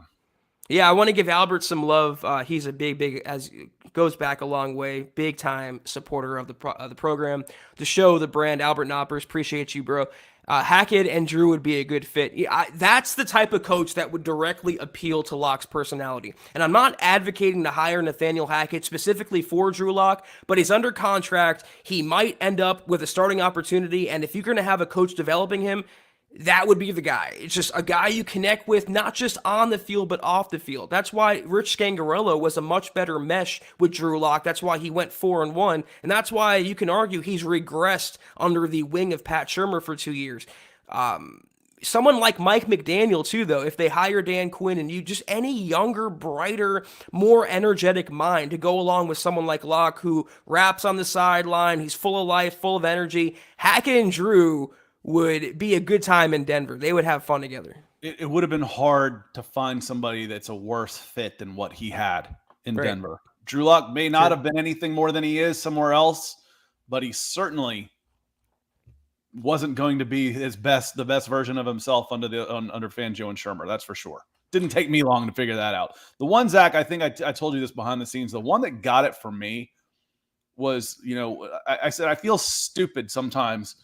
Yeah, I want to give Albert some love. He's a big, as goes back a long way, big time supporter of the program, the show, the brand. Albert Knoppers, appreciate you, bro. Hackett and Drew would be a good fit. That's the type of coach that would directly appeal to Locke's personality. And I'm not advocating to hire Nathaniel Hackett specifically for Drew Lock, but he's under contract. He might end up with a starting opportunity, and if you're going to have a coach developing him, that would be the guy. It's just a guy you connect with, not just on the field, but off the field. That's why Rich Scangarello was a much better mesh with Drew Lock. That's why he went 4-1. And that's why you can argue he's regressed under the wing of Pat Shurmur for 2 years. Someone like Mike McDaniel, too, though, if they hire Dan Quinn and you just any younger, brighter, more energetic mind to go along with someone like Locke who raps on the sideline, he's full of life, full of energy. Hackett and Drew would be a good time in Denver. They would have fun together. It would have been hard to find somebody that's a worse fit than what he had in Denver. Drew Lock may not have been anything more than he is somewhere else, but he certainly wasn't going to be the best version of himself under Fangio and Shurmur. That's for sure. Didn't take me long to figure that out. The one, Zach, I think I told you this behind the scenes. The one that got it for me was, I said I feel stupid sometimes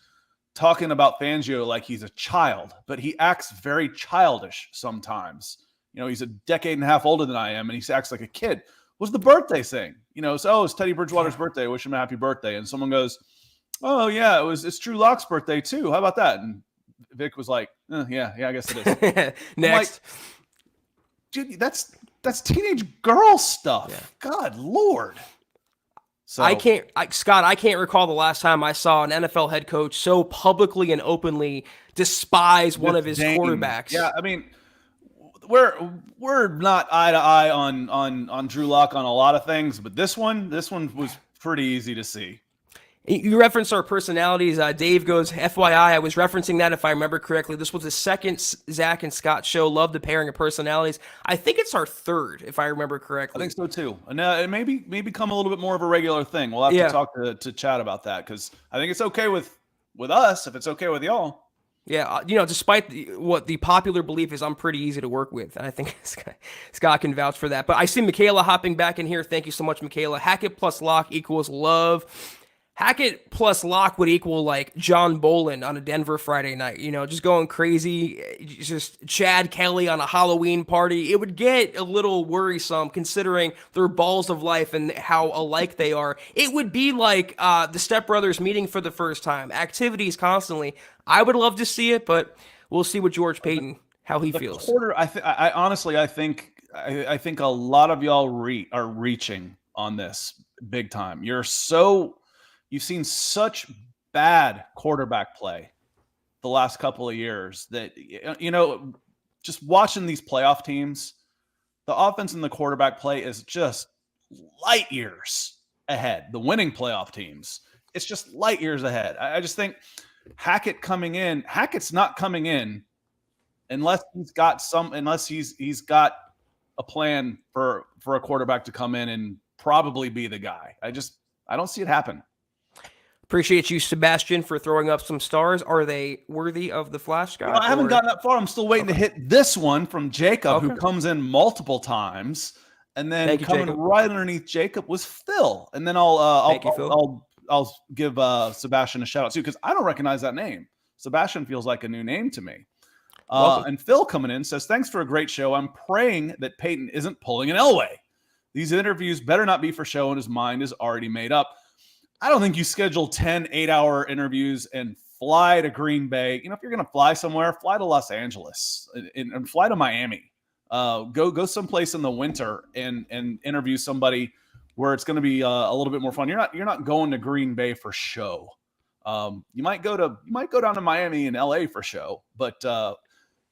talking about Fangio like he's a child, but he acts very childish sometimes. He's a decade and a half older than I am, and he acts like a kid. was the birthday thing. So, it's Teddy Bridgewater's birthday. Wish him a happy birthday. And someone goes, oh, yeah, it's Drew Lock's birthday, too. How about that? And Vic was like, yeah, I guess it is. Next. Dude, that's teenage girl stuff. Yeah. God, Lord. So Scott, I can't recall the last time I saw an NFL head coach so publicly and openly despise one of his quarterbacks. Yeah, I mean, we're not eye to eye on Drew Lock on a lot of things, but this one was pretty easy to see. You referenced our personalities. Dave goes, FYI, I was referencing that if I remember correctly. This was the second Zack and Scott show. Love the pairing of personalities. I think it's our third, if I remember correctly. I think so too. And it may become a little bit more of a regular thing. We'll have to talk to Chad about that, because I think it's okay with us if it's okay with y'all. Yeah, despite what the popular belief is, I'm pretty easy to work with. And I think Scott can vouch for that. But I see Michaela hopping back in here. Thank you so much, Michaela. Hackett plus Lock equals love. Hackett plus Lock would equal like John Bolin on a Denver Friday night, just going crazy, just Chad Kelly on a Halloween party. It would get a little worrisome considering their balls of life and how alike they are. It would be like the Step Brothers meeting for the first time, activities constantly. I would love to see it, but we'll see what George Payton, how he feels. I honestly think a lot of y'all are reaching on this big time. You've seen such bad quarterback play the last couple of years that, just watching these playoff teams, the offense and the quarterback play is just light years ahead. The winning playoff teams, it's just light years ahead. I just think Hackett's not coming in unless he's got a plan for a quarterback to come in and probably be the guy. I don't see it happen. Appreciate you, Sebastian, for throwing up some stars. Are they worthy of the flash, Scott? I haven't gotten that far. I'm still waiting to hit this one from Jacob, who comes in multiple times, and then coming right underneath Jacob was Phil. And then I'll give Sebastian a shout out too, because I don't recognize that name. Sebastian feels like a new name to me. And Phil coming in says, "Thanks for a great show. I'm praying that Peyton isn't pulling an Elway. These interviews better not be for show, and his mind is already made up." I don't think you schedule 10 8-hour interviews and fly to Green Bay. If you're going to fly somewhere, fly to Los Angeles and fly to Miami. Go someplace in the winter and interview somebody where it's going to be a little bit more fun. You're not going to Green Bay for show. You might go down to Miami and LA for show, but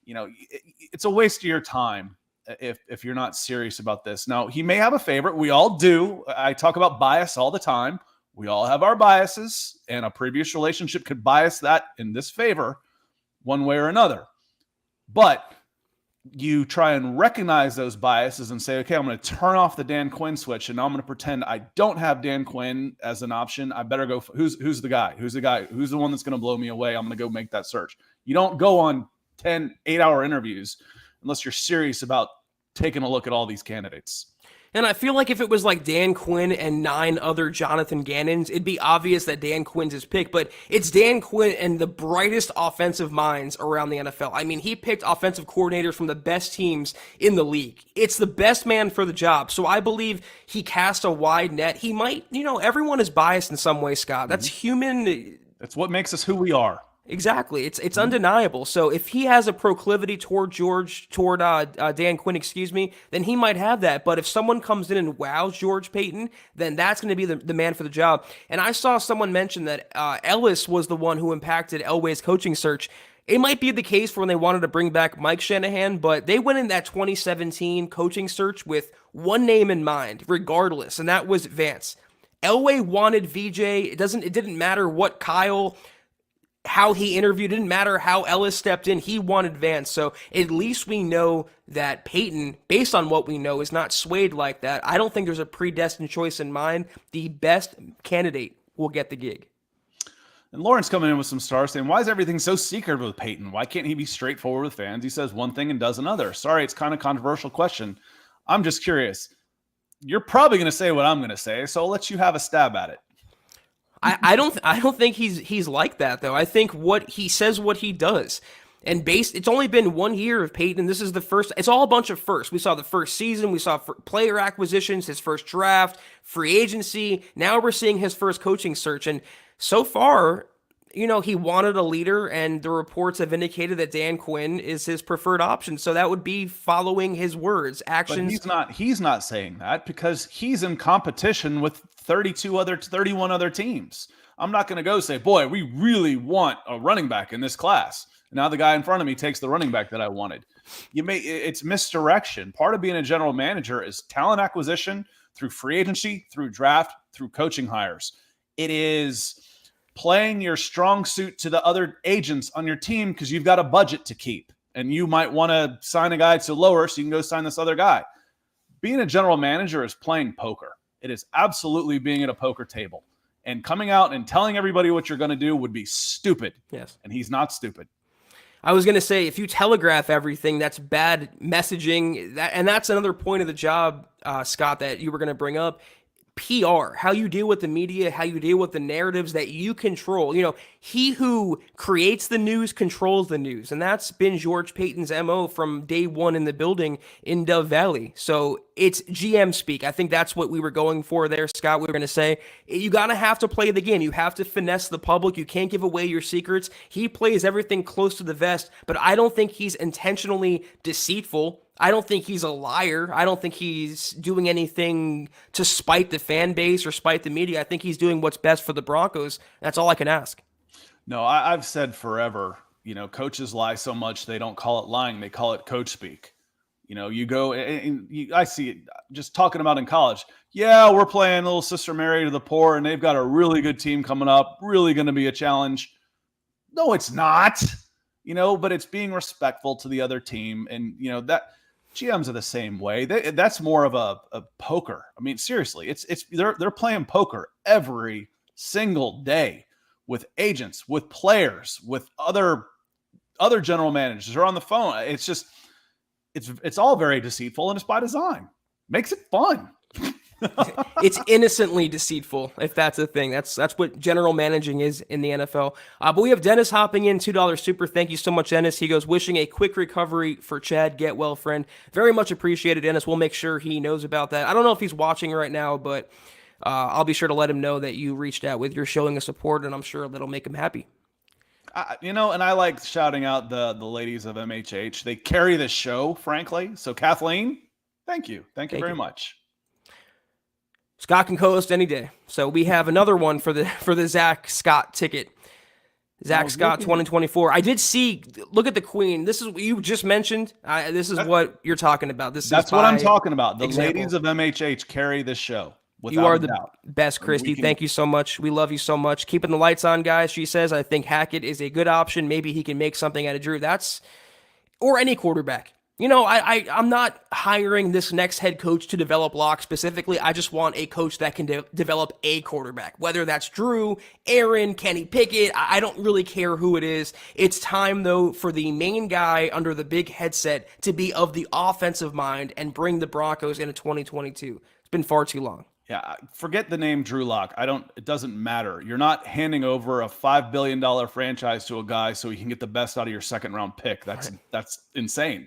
it's a waste of your time if you're not serious about this. Now, he may have a favorite. We all do. I talk about bias all the time. We all have our biases, and a previous relationship could bias that in this favor one way or another. But you try and recognize those biases and say, okay, I'm going to turn off the Dan Quinn switch, and now I'm going to pretend I don't have Dan Quinn as an option. I better go who's the guy? Who's the guy? Who's the one that's going to blow me away? I'm going to go make that search. You don't go on 10 8-hour interviews unless you're serious about taking a look at all these candidates. And I feel like if it was like Dan Quinn and 9 other Jonathan Gannons, it'd be obvious that Dan Quinn's his pick, but it's Dan Quinn and the brightest offensive minds around the NFL. I mean, he picked offensive coordinators from the best teams in the league. It's the best man for the job. So I believe he cast a wide net. He might, everyone is biased in some way, Scott. That's human. That's what makes us who we are. Exactly. It's undeniable. So if he has a proclivity toward Dan Quinn, then he might have that. But if someone comes in and wows George Payton, then that's going to be the man for the job. And I saw someone mention that Ellis was the one who impacted Elway's coaching search. It might be the case for when they wanted to bring back Mike Shanahan, but they went in that 2017 coaching search with one name in mind, regardless, and that was Vance. Elway wanted VJ. It didn't matter what how he interviewed, it didn't matter how Ellis stepped in, he wanted Vance. So at least we know that Peyton, based on what we know, is not swayed like that. I don't think there's a predestined choice in mind. The best candidate will get the gig. And Lawrence coming in with some stars saying, why is everything so secretive with Peyton? Why can't he be straightforward with fans? He says one thing and does another. Sorry, it's kind of a controversial question. I'm just curious. You're probably going to say what I'm going to say, so I'll let you have a stab at it. I don't think he's like that though. I think what he says, what he does. And it's only been 1 year of Peyton. This is the first. It's all a bunch of firsts. We saw the first season. We saw player acquisitions, his first draft, free agency. Now we're seeing his first coaching search. And so far, he wanted a leader, and the reports have indicated that Dan Quinn is his preferred option. So that would be following his words, actions. But he's not saying that because he's in competition with 31 other teams. I'm not going to go say, boy, we really want a running back in this class. Now the guy in front of me takes the running back that I wanted. It's misdirection. Part of being a general manager is talent acquisition through free agency, through draft, through coaching hires. It is playing your strong suit to the other agents on your team because you've got a budget to keep. And you might want to sign a guy to lower so you can go sign this other guy. Being a general manager is playing poker. It is absolutely being at a poker table. And coming out and telling everybody what you're going to do would be stupid. Yes. And he's not stupid. I was going to say, if you telegraph everything, that's bad messaging. And that's another point of the job, Scott, that you were going to bring up. PR, how you deal with the media, how you deal with the narratives that you control. He who creates the news controls the news. And that's been George Payton's MO from day one in the building in Dove Valley. So it's GM speak. I think that's what we were going for there, Scott. We were going to say, you got to have to play the game. You have to finesse the public. You can't give away your secrets. He plays everything close to the vest, but I don't think he's intentionally deceitful. I don't think he's a liar. I don't think he's doing anything to spite the fan base or spite the media. I think he's doing what's best for the Broncos. That's all I can ask. No, I've said forever, coaches lie so much they don't call it lying. They call it coach speak. You go and I see it just talking about in college. Yeah, we're playing Little Sister Mary to the poor, and they've got a really good team coming up, really going to be a challenge. No, it's not, but it's being respectful to the other team. And, that GMs are the same way. That's more of a poker. I mean, seriously, they're playing poker every single day with agents, with players, with other general managers. They're on the phone. It's just, it's all very deceitful, and it's by design. Makes it fun. It's innocently deceitful, if that's a thing. That's what general managing is in the NFL. But we have Dennis hopping in, $2 super. Thank you so much, Dennis. He goes, wishing a quick recovery for Chad. Get well, friend. Very much appreciated, Dennis. We'll make sure he knows about that. I don't know if he's watching right now, but I'll be sure to let him know that you reached out with your showing of support, and I'm sure that'll make him happy. And I like shouting out the ladies of MHH. They carry the show, frankly. So Kathleen, thank you. Thank you very much. Scott can co-host any day. So we have another one for the Zack Scott ticket. Zack Scott 2024. I did see, look at the Queen. This is what you just mentioned. This is what you're talking about. That's what I'm talking about. The ladies of MHH carry this show. You are the best, Christy. Thank you so much. We love you so much. Keeping the lights on, guys. She says, I think Hackett is a good option. Maybe he can make something out of Drew. Or any quarterback. I'm not hiring this next head coach to develop Locke specifically. I just want a coach that can develop a quarterback, whether that's Drew, Aaron, Kenny Pickett. I don't really care who it is. It's time, though, for the main guy under the big headset to be of the offensive mind and bring the Broncos into 2022. It's been far too long. Yeah, forget the name Drew Lock. It doesn't matter. You're not handing over a $5 billion franchise to a guy so he can get the best out of your second round pick. That's insane.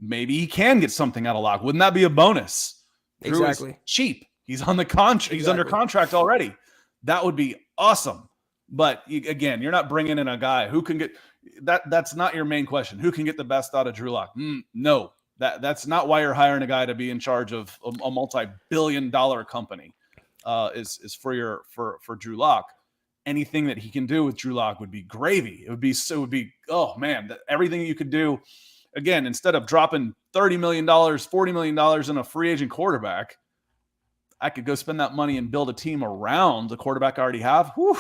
Maybe he can get something out of Lock. Wouldn't that be a bonus? Exactly. Drew is cheap. He's on the contract. He's under contract already. That would be awesome. But again, you're not bringing in a guy who can get that. That's not your main question. Who can get the best out of Drew Lock? No. That's not why you're hiring a guy to be in charge of a multi-billion-dollar company. Is for Drew Lock. Anything that he can do with Drew Lock would be gravy. It would be oh man, everything you could do. Again, instead of dropping $30 million, $40 million in a free agent quarterback, I could go spend that money and build a team around the quarterback I already have. Whew.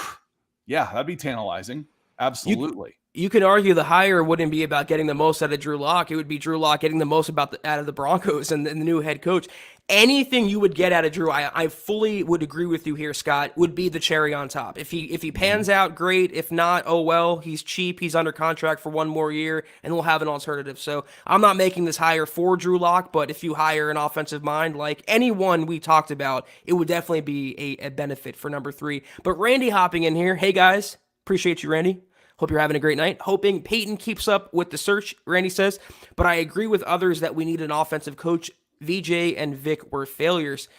Yeah, that'd be tantalizing. Absolutely. You could argue the hire wouldn't be about getting the most out of Drew Lock. It would be Drew Lock getting the most out of the Broncos and the new head coach. Anything you would get out of Drew, I fully would agree with you here, Scott, would be the cherry on top. If he pans out, great. If not, oh well, he's cheap. He's under contract for one more year, and we'll have an alternative. So I'm not making this hire for Drew Lock, but if you hire an offensive mind like anyone we talked about, it would definitely be a benefit for number 3. But Randy hopping in here. Hey, guys. Appreciate you, Randy. Hope you're having a great night. Hoping Peyton keeps up with the search, Randy says. But I agree with others that we need an offensive coach. VJ and Vic were failures.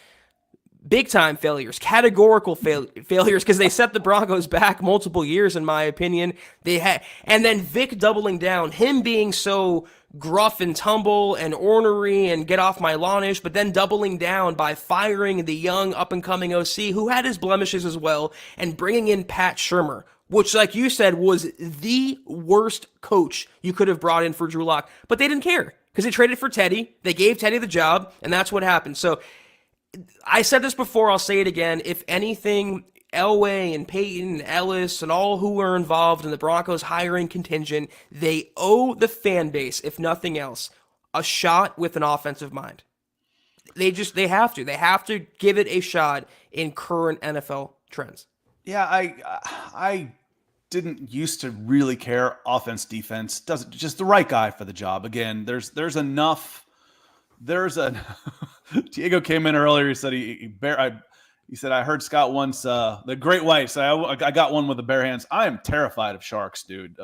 Big time failures, categorical failures, because they set the Broncos back multiple years, in my opinion. And then Vic doubling down, him being so gruff and tumble and ornery and get off my lawn-ish, but then doubling down by firing the young up-and-coming OC who had his blemishes as well, and bringing in Pat Shurmur, which, like you said, was the worst coach you could have brought in for Drew Lock. But they didn't care because they traded for Teddy. They gave Teddy the job, and that's what happened. So I said this before, I'll say it again. If anything, Elway and Peyton and Ellis and all who were involved in the Broncos hiring contingent, they owe the fan base, if nothing else, a shot with an offensive mind. They have to. They have to give it a shot in current NFL trends. Yeah, I didn't used to really care offense, defense. Doesn't just the right guy for the job. Again, there's enough. Diego came in earlier. He said he said I heard Scott once the great white. So I got one with the bare hands. I am terrified of sharks, dude.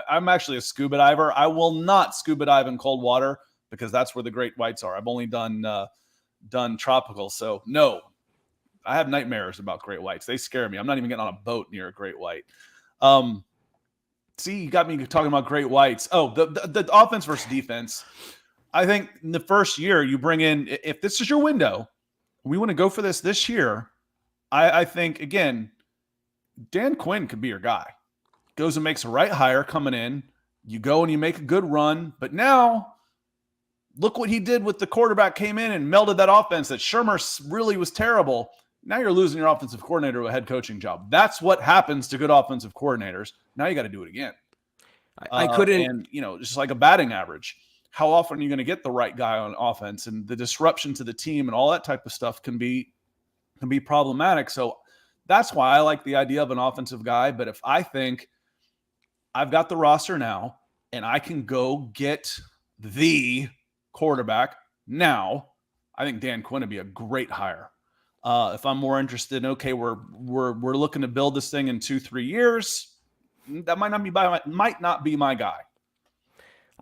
I'm actually a scuba diver. I will not scuba dive in cold water because that's where the great whites are. I've only done tropical, so no. I have nightmares about great whites. They scare me. I'm not even getting on a boat near a great white. See, you got me talking about great whites. Oh, the offense versus defense. I think in the first year you bring in, if this is your window, we want to go for this year. I think, again, Dan Quinn could be your guy. Goes and makes a right hire coming in. You go and you make a good run. But now, look what he did with the quarterback, came in and melded that offense that Shurmur really was terrible. Now you're losing your offensive coordinator to a head coaching job. That's what happens to good offensive coordinators. Now you got to do it again. I couldn't. And, just like a batting average. How often are you going to get the right guy on offense? And the disruption to the team and all that type of stuff can be problematic. So that's why I like the idea of an offensive guy. But if I think I've got the roster now and I can go get the quarterback now, I think Dan Quinn would be a great hire. If I'm more interested in, okay, we're looking to build this thing in 2-3 years, that might not be my guy.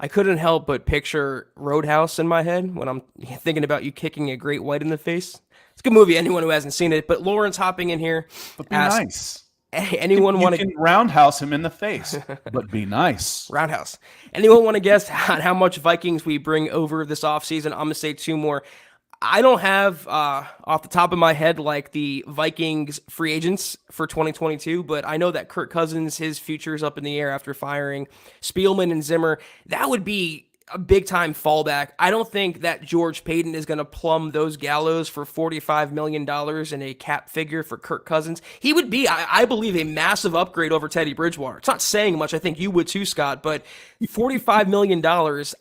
I couldn't help but picture Roadhouse in my head when I'm thinking about you kicking a great white in the face. It's a good movie, anyone who hasn't seen it. But Lawrence hopping in here. But be nice. Anyone want to roundhouse him in the face, but be nice. Roundhouse. Anyone want to guess how much Vikings we bring over this offseason? I'm going to say 2 more. I don't have off the top of my head like the Vikings free agents for 2022, but I know that Kirk Cousins, his future is up in the air after firing Spielman and Zimmer. That would be a big-time fallback. I don't think that George Paton is going to plumb those gallows for $45 million in a cap figure for Kirk Cousins. He would be, I believe, a massive upgrade over Teddy Bridgewater. It's not saying much. I think you would too, Scott, but $45 million,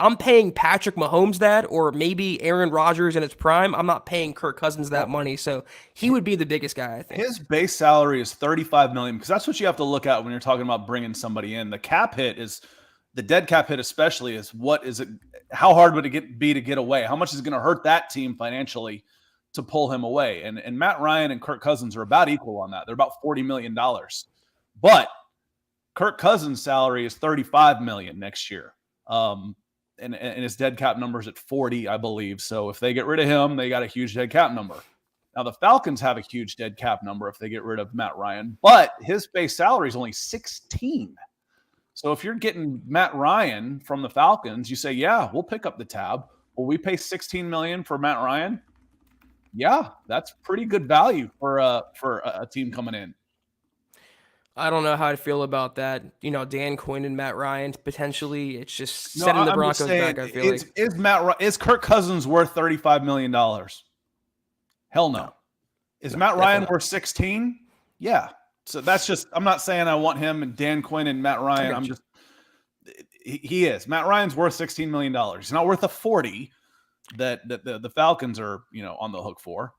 I'm paying Patrick Mahomes that, or maybe Aaron Rodgers in its prime. I'm not paying Kirk Cousins that money, so he would be the biggest guy, I think. His base salary is $35 million, because that's what you have to look at when you're talking about bringing somebody in. The cap hit is... The dead cap hit especially is what is it? How hard would it be to get away? How much is it going to hurt that team financially to pull him away? And Matt Ryan and Kirk Cousins are about equal on that. They're about $40 million. But Kirk Cousins' salary is $35 million next year. And his dead cap number is at 40, I believe. So if they get rid of him, they got a huge dead cap number. Now the Falcons have a huge dead cap number if they get rid of Matt Ryan, but his base salary is only 16. So if you're getting Matt Ryan from the Falcons, you say, yeah, we'll pick up the tab. Will we pay $16 million for Matt Ryan? Yeah, that's pretty good value for a team coming in. I don't know how I feel about that. Dan Quinn and Matt Ryan, potentially, it's just setting the Broncos back, I feel like. Is Kirk Cousins worth $35 million? Hell no. Is Matt Ryan worth 16? Yeah. So that's just, I'm not saying I want him and Dan Quinn and Matt Ryan. He is. Matt Ryan's worth $16 million. He's not worth the 40 that the Falcons are, on the hook for.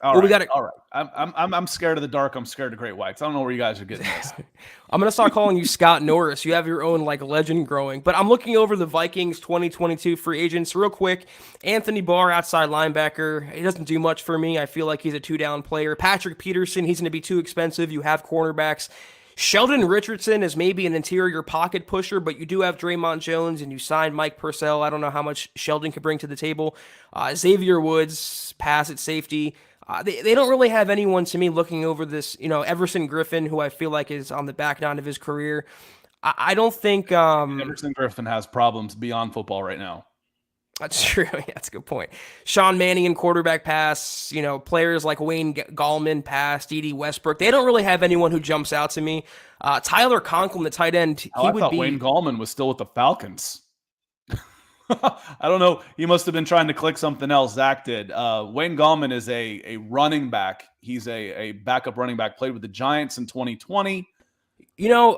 All right. I'm scared of the dark. I'm scared of great whites. I don't know where you guys are getting this. I'm going to start calling you Scott Norris. You have your own legend growing. But I'm looking over the Vikings 2022 free agents real quick. Anthony Barr, outside linebacker. He doesn't do much for me. I feel like he's a 2-down player. Patrick Peterson, he's going to be too expensive. You have cornerbacks. Sheldon Richardson is maybe an interior pocket pusher, but you do have Draymond Jones and you signed Mike Purcell. I don't know how much Sheldon could bring to the table. Xavier Woods, pass at safety. They don't really have anyone to me looking over this, Everson Griffin, who I feel like is on the back nine of his career. I don't think Everson Griffin has problems beyond football right now. That's true. Yeah, that's a good point. Sean Mannion, quarterback pass. Players like Wayne Gallman pass, D.D. Westbrook. They don't really have anyone who jumps out to me. Tyler Conklin, the tight end. I thought Wayne Gallman was still with the Falcons. I don't know. He must have been trying to click something else. Zack did. Wayne Gallman is a running back. He's a backup running back. Played with the Giants in 2020.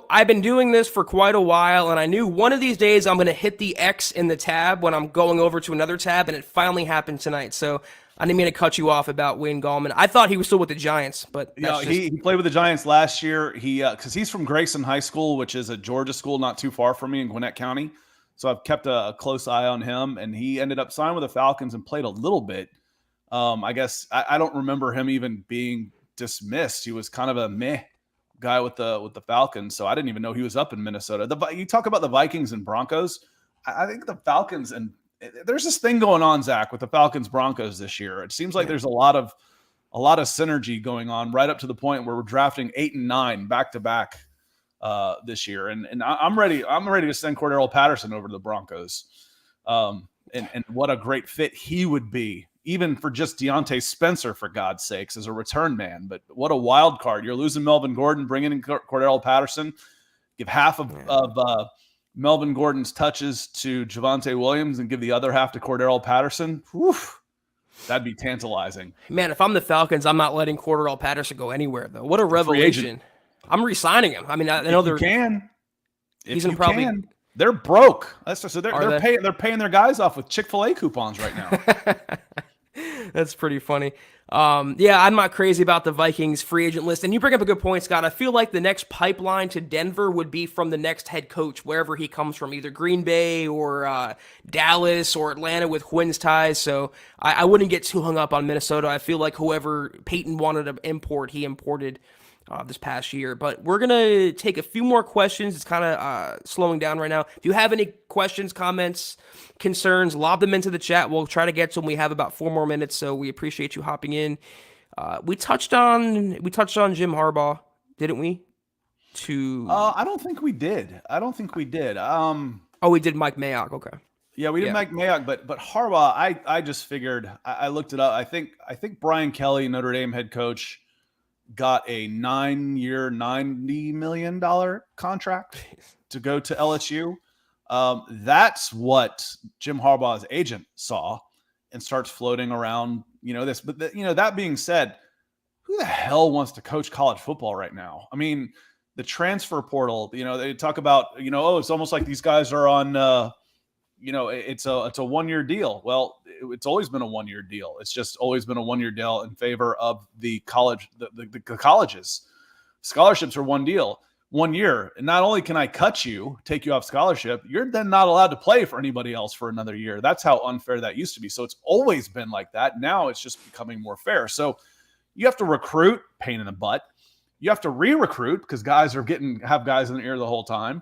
I've been doing this for quite a while, and I knew one of these days I'm going to hit the X in the tab when I'm going over to another tab, and it finally happened tonight. So I didn't mean to cut you off about Wayne Gallman. I thought he was still with the Giants, but he played with the Giants last year. Because he's from Grayson High School, which is a Georgia school not too far from me in Gwinnett County. So I've kept a close eye on him, and he ended up signing with the Falcons and played a little bit. I guess I don't remember him even being dismissed. He was kind of a meh guy with the Falcons, so I didn't even know he was up in Minnesota. You talk about the Vikings and Broncos. I think the Falcons, and there's this thing going on, Zack, with the Falcons Broncos this year. It seems like there's a lot of synergy going on, right up to the point where we're drafting 8 and 9 back to back this year, and I'm ready. I'm ready to send Cordero Patterson over to the Broncos, and what a great fit he would be. Even for just Deontay Spencer, for God's sakes, as a return man. But what a wild card. You're losing Melvin Gordon, bringing in Cordero Patterson. Give half of Melvin Gordon's touches to Javonte Williams and give the other half to Cordero Patterson. Whew, that'd be tantalizing. Man, if I'm the Falcons, I'm not letting Cordero Patterson go anywhere, though. What a revelation. I'm re-signing him. I mean, I know he's in probably. They're broke. They're paying their guys off with Chick-fil-A coupons right now. That's pretty funny. I'm not crazy about the Vikings free agent list. And you bring up a good point, Scott. I feel like the next pipeline to Denver would be from the next head coach, wherever he comes from, either Green Bay or Dallas or Atlanta with Quinn's ties. So I wouldn't get too hung up on Minnesota. I feel like whoever Peyton wanted to import, he imported this past year. But we're going to take a few more questions. It's kind of slowing down right now. If you have any questions, comments, concerns, lob them into the chat. We'll try to get to them. We have about 4 more minutes, so we appreciate you hopping in. We touched on Jim Harbaugh, didn't we? I don't think we did. We did Mike Mayock. Okay. Yeah, we did Mike Mayock, but Harbaugh, I just figured, I looked it up. I think Brian Kelly, Notre Dame head coach, got a 9-year, $90 million contract to go to LSU. That's what Jim Harbaugh's agent saw and starts floating around, this. But, that being said, who the hell wants to coach college football right now? I mean, the transfer portal, they talk about, it's almost like these guys are on, it's a 1-year deal. Well, it's always been a 1-year deal. It's just always been a 1-year deal in favor of the college, the colleges. Scholarships are 1 year. And not only can I cut you, take you off scholarship, you're then not allowed to play for anybody else for another year. That's how unfair that used to be. So it's always been like that. Now it's just becoming more fair. So you have to recruit, pain in the butt. You have to re-recruit because guys have guys in the ear the whole time.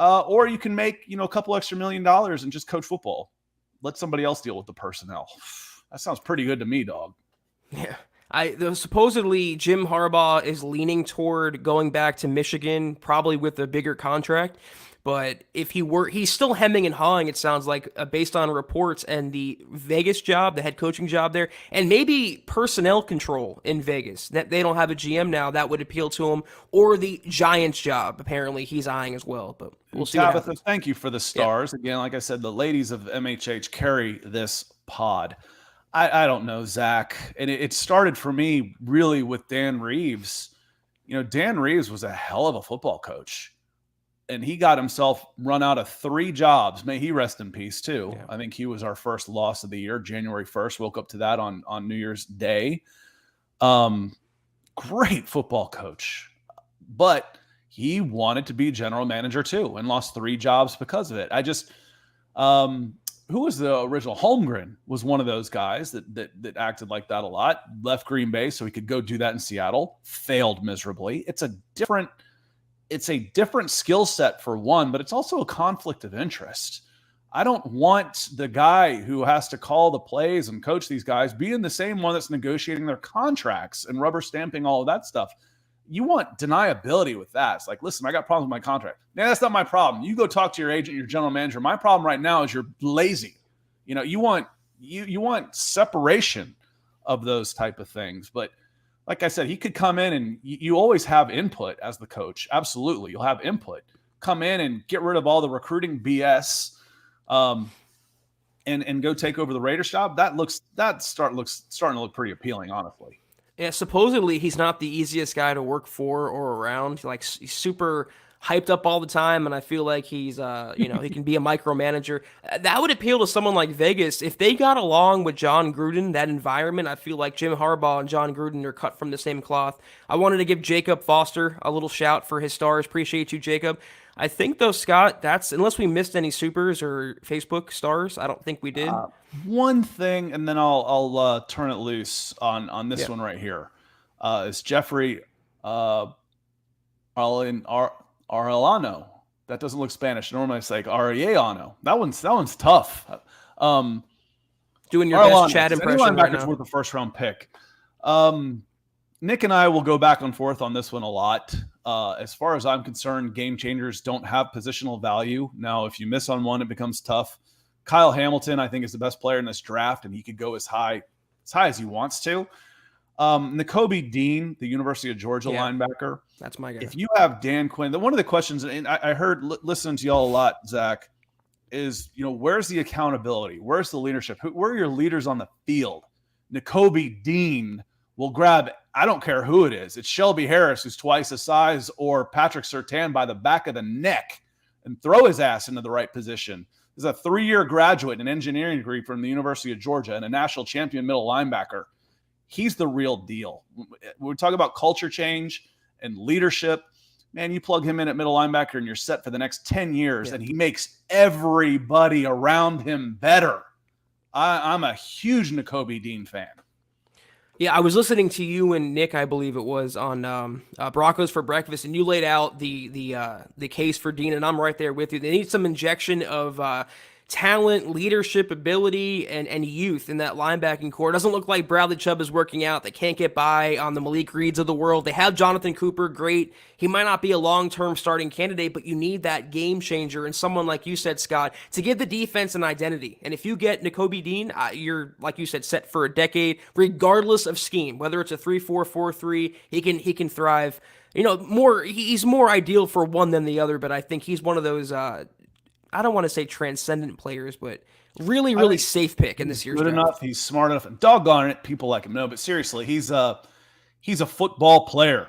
Or you can make, a couple extra $1 million and just coach football. Let somebody else deal with the personnel. That sounds pretty good to me, dog. Yeah. Supposedly Jim Harbaugh is leaning toward going back to Michigan, probably with a bigger contract. But if he's still hemming and hawing, it sounds like, based on reports and the Vegas job, the head coaching job there, and maybe personnel control in Vegas. That they don't have a GM now, that would appeal to him, or the Giants job. Apparently, he's eyeing as well. But we'll see. Tabitha, thank you for the stars. Yeah. Again, like I said, the ladies of MHH carry this pod. I don't know, Zack, and it started for me really with Dan Reeves. Dan Reeves was a hell of a football coach. And he got himself run out of 3 jobs. May he rest in peace, too. Yeah. I think he was our first loss of the year, January 1st. Woke up to that on New Year's Day. Great football coach. But he wanted to be general manager, too, and lost 3 jobs because of it. Who was the original? Holmgren was one of those guys that acted like that a lot. Left Green Bay so he could go do that in Seattle. Failed miserably. It's a different it's a different skill set for one, but it's also a conflict of interest. I don't want the guy who has to call the plays and coach these guys being the same one that's negotiating their contracts and rubber stamping all of that stuff. You want deniability with that. It's like, listen, I got problems with my contract. Yeah, that's not my problem. You go talk to your agent, your general manager. My problem right now is you're lazy. You want separation of those type of things. But like I said, he could come in and you always have input as the coach. Absolutely. You'll have input. Come in and get rid of all the recruiting BS and go take over the Raiders job. That's starting to look pretty appealing, honestly. Yeah, supposedly he's not the easiest guy to work for or around. He's super hyped up all the time, and I feel like he's, he can be a micromanager. That would appeal to someone like Vegas. If they got along with John Gruden, that environment, I feel like Jim Harbaugh and John Gruden are cut from the same cloth. I wanted to give Jacob Foster a little shout for his stars. Appreciate you, Jacob. I think, though, Scott, that's, unless we missed any supers or Facebook stars, I don't think we did. One thing, and then I'll turn it loose on this one right here. Is Jeffrey Arellano. That doesn't look Spanish. Normally it's like Arellano. That one's tough. Doing your best Chad impression right now. Worth a first-round pick. Nick and I will go back and forth on this one a lot. As far as I'm concerned, game changers don't have positional value. Now, if you miss on one, it becomes tough. Kyle Hamilton, I think, is the best player in this draft, and he could go as high as he wants to. Nakobe Dean, the University of Georgia linebacker. That's my guy. If you have Dan Quinn, one of the questions, and I heard listening to y'all a lot, Zach, is, where's the accountability? Where's the leadership? Where are your leaders on the field? Nakobe Dean will grab, I don't care who it is. It's Shelby Harris, who's twice the size, or Patrick Surtain by the back of the neck and throw his ass into the right position. He's a 3-year graduate in an engineering degree from the University of Georgia and a national champion middle linebacker. He's the real deal. When we talk about culture change and leadership, man, you plug him in at middle linebacker and you're set for the next 10 years, and he makes everybody around him better. I'm a huge Nakobe Dean fan. Yeah, I was listening to you and Nick, I believe it was, on Broncos for Breakfast, and you laid out the case for Dean, and I'm right there with you. They need some injection of talent, leadership, ability, and youth in that linebacking core. It doesn't look like Bradley Chubb is working out. They can't get by on the Malik Reeds of the world. They have Jonathan Cooper, great. He might not be a long-term starting candidate, but you need that game changer and someone, like you said, Scott, to give the defense an identity. And if you get Nakobe Dean, you're, like you said, set for a decade, regardless of scheme. Whether it's a 3-4, 4-3, he can thrive. He's more ideal for one than the other, but I think he's one of those I don't want to say transcendent players, but really safe pick in this year's draft. Good enough. He's smart enough, and doggone it, people like him. No, but seriously, he's a football player.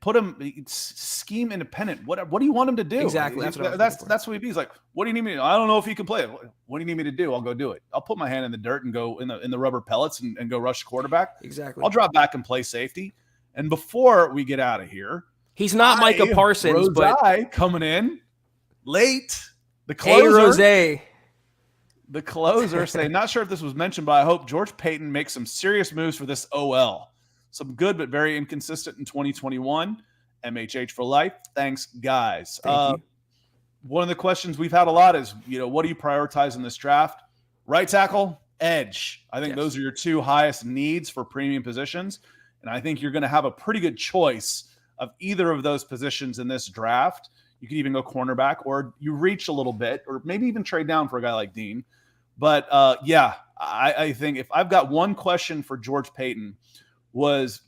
Put him scheme independent. What do you want him to do? Exactly. That's what he's like. What do you need me to do? I don't know if he can play it. What do you need me to do? I'll go do it. I'll put my hand in the dirt and go in the rubber pellets and go rush the quarterback. Exactly. I'll drop back and play safety. And before we get out of here, he's not Micah Parsons, but coming in late. The closer. The closer saying, not sure if this was mentioned, but I hope George Payton makes some serious moves for this OL. Some good but very inconsistent in 2021. MHH for life. Thanks, guys. Thank you. One of the questions we've had a lot is, what do you prioritize in this draft? Right tackle, edge. I think those are your two highest needs for premium positions. And I think you're going to have a pretty good choice of either of those positions in this draft. You could even go cornerback, or you reach a little bit, or maybe even trade down for a guy like Dean. But I think if I've got one question for George Payton was,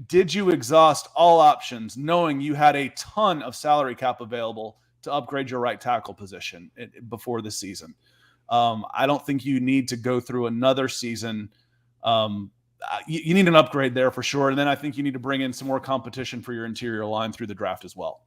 did you exhaust all options knowing you had a ton of salary cap available to upgrade your right tackle position before the season? I don't think you need to go through another season. You need an upgrade there for sure. And then I think you need to bring in some more competition for your interior line through the draft as well.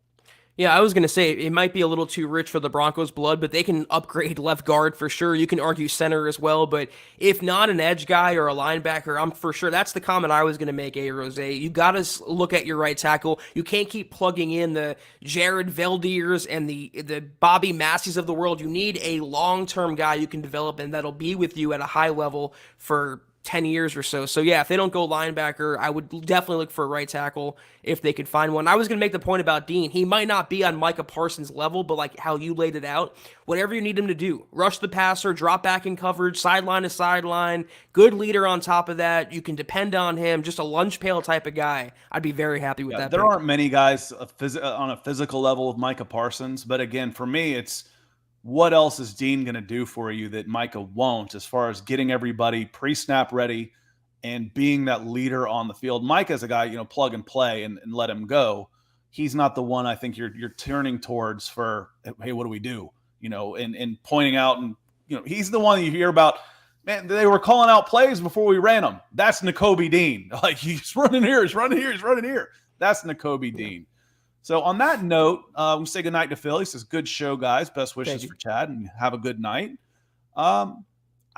Yeah, I was going to say it might be a little too rich for the Broncos' blood, but they can upgrade left guard for sure. You can argue center as well, but if not an edge guy or a linebacker, I'm for sure. That's the comment I was going to make, Rose. You got to look at your right tackle. You can't keep plugging in the Jared Veldiers and the Bobby Massies of the world. You need a long-term guy you can develop and that'll be with you at a high level for 10 years or so. So yeah, if they don't go linebacker, I would definitely look for a right tackle if they could find one. I was going to make the point about Dean. He might not be on Micah Parsons' level, but like how you laid it out, whatever you need him to do, rush the passer, drop back in coverage, sideline to sideline, good leader on top of that. You can depend on him, just a lunch pail type of guy. I'd be very happy with that. There pick. aren't many guys on a physical level with Micah Parsons, but again, for me, it's what else is Dean going to do for you that Micah won't, as far as getting everybody pre-snap ready and being that leader on the field. Micah's a guy, plug and play and let him go. He's not the one I think you're turning towards for, hey, what do we do? And pointing out, and he's the one you hear about. Man, they were calling out plays before we ran them. That's Nakobe Dean. Like, he's running here, he's running here, he's running here. That's Nakobe Dean. So on that note, we say goodnight to Phil. He says, good show, guys. Best wishes for Chad, and have a good night. I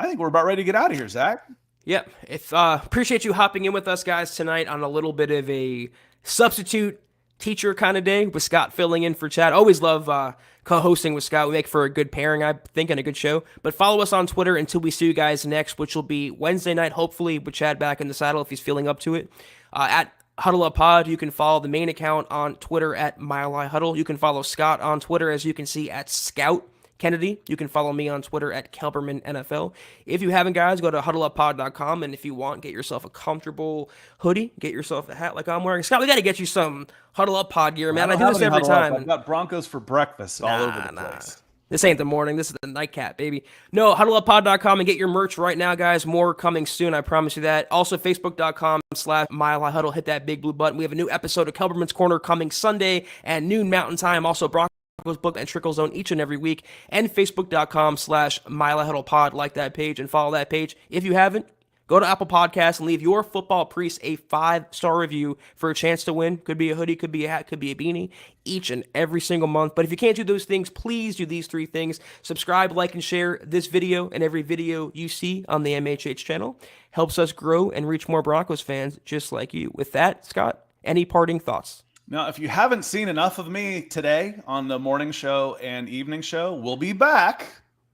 think we're about ready to get out of here, Zach. Yep. Appreciate you hopping in with us guys tonight on a little bit of a substitute teacher kind of day with Scott filling in for Chad. Always love co-hosting with Scott. We make for a good pairing, I think, and a good show. But follow us on Twitter until we see you guys next, which will be Wednesday night, hopefully, with Chad back in the saddle if he's feeling up to it. At Huddle Up Pod, you can follow the main account on Twitter at Mile High Huddle. You can follow Scott on Twitter, as you can see, at Scout Kennedy. You can follow me on Twitter at Kelberman NFL. If you haven't, guys, go to huddleuppod.com, and if you want, get yourself a comfortable hoodie, get yourself a hat like I'm wearing. Scott, we got to get you some Huddle Up Pod gear, man. I do this every time. I've got Broncos for breakfast all over the place. This ain't the morning. This is the nightcap, baby. No, huddleuppod.com and get your merch right now, guys. More coming soon, I promise you that. Also, facebook.com/Mile High Huddle. Hit that big blue button. We have a new episode of Kelberman's Corner coming Sunday at noon Mountain Time. Also, Broncos Book and Trickle Zone each and every week. And facebook.com/Mile High Huddle Pod. Like that page and follow that page. If you haven't, go to Apple Podcasts and leave your football priest a 5-star review for a chance to win. Could be a hoodie, could be a hat, could be a beanie, each and every single month. But if you can't do those things, please do these 3 things. Subscribe, like, and share this video and every video you see on the MHH channel. Helps us grow and reach more Broncos fans just like you. With that, Scott, any parting thoughts? Now, if you haven't seen enough of me today on the morning show and evening show, we'll be back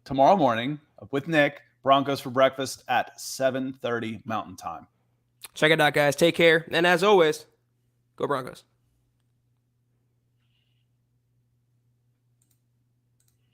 tomorrow morning with Nick. Broncos for breakfast at 7:30 Mountain Time. Check it out, guys. Take care. And as always, go Broncos.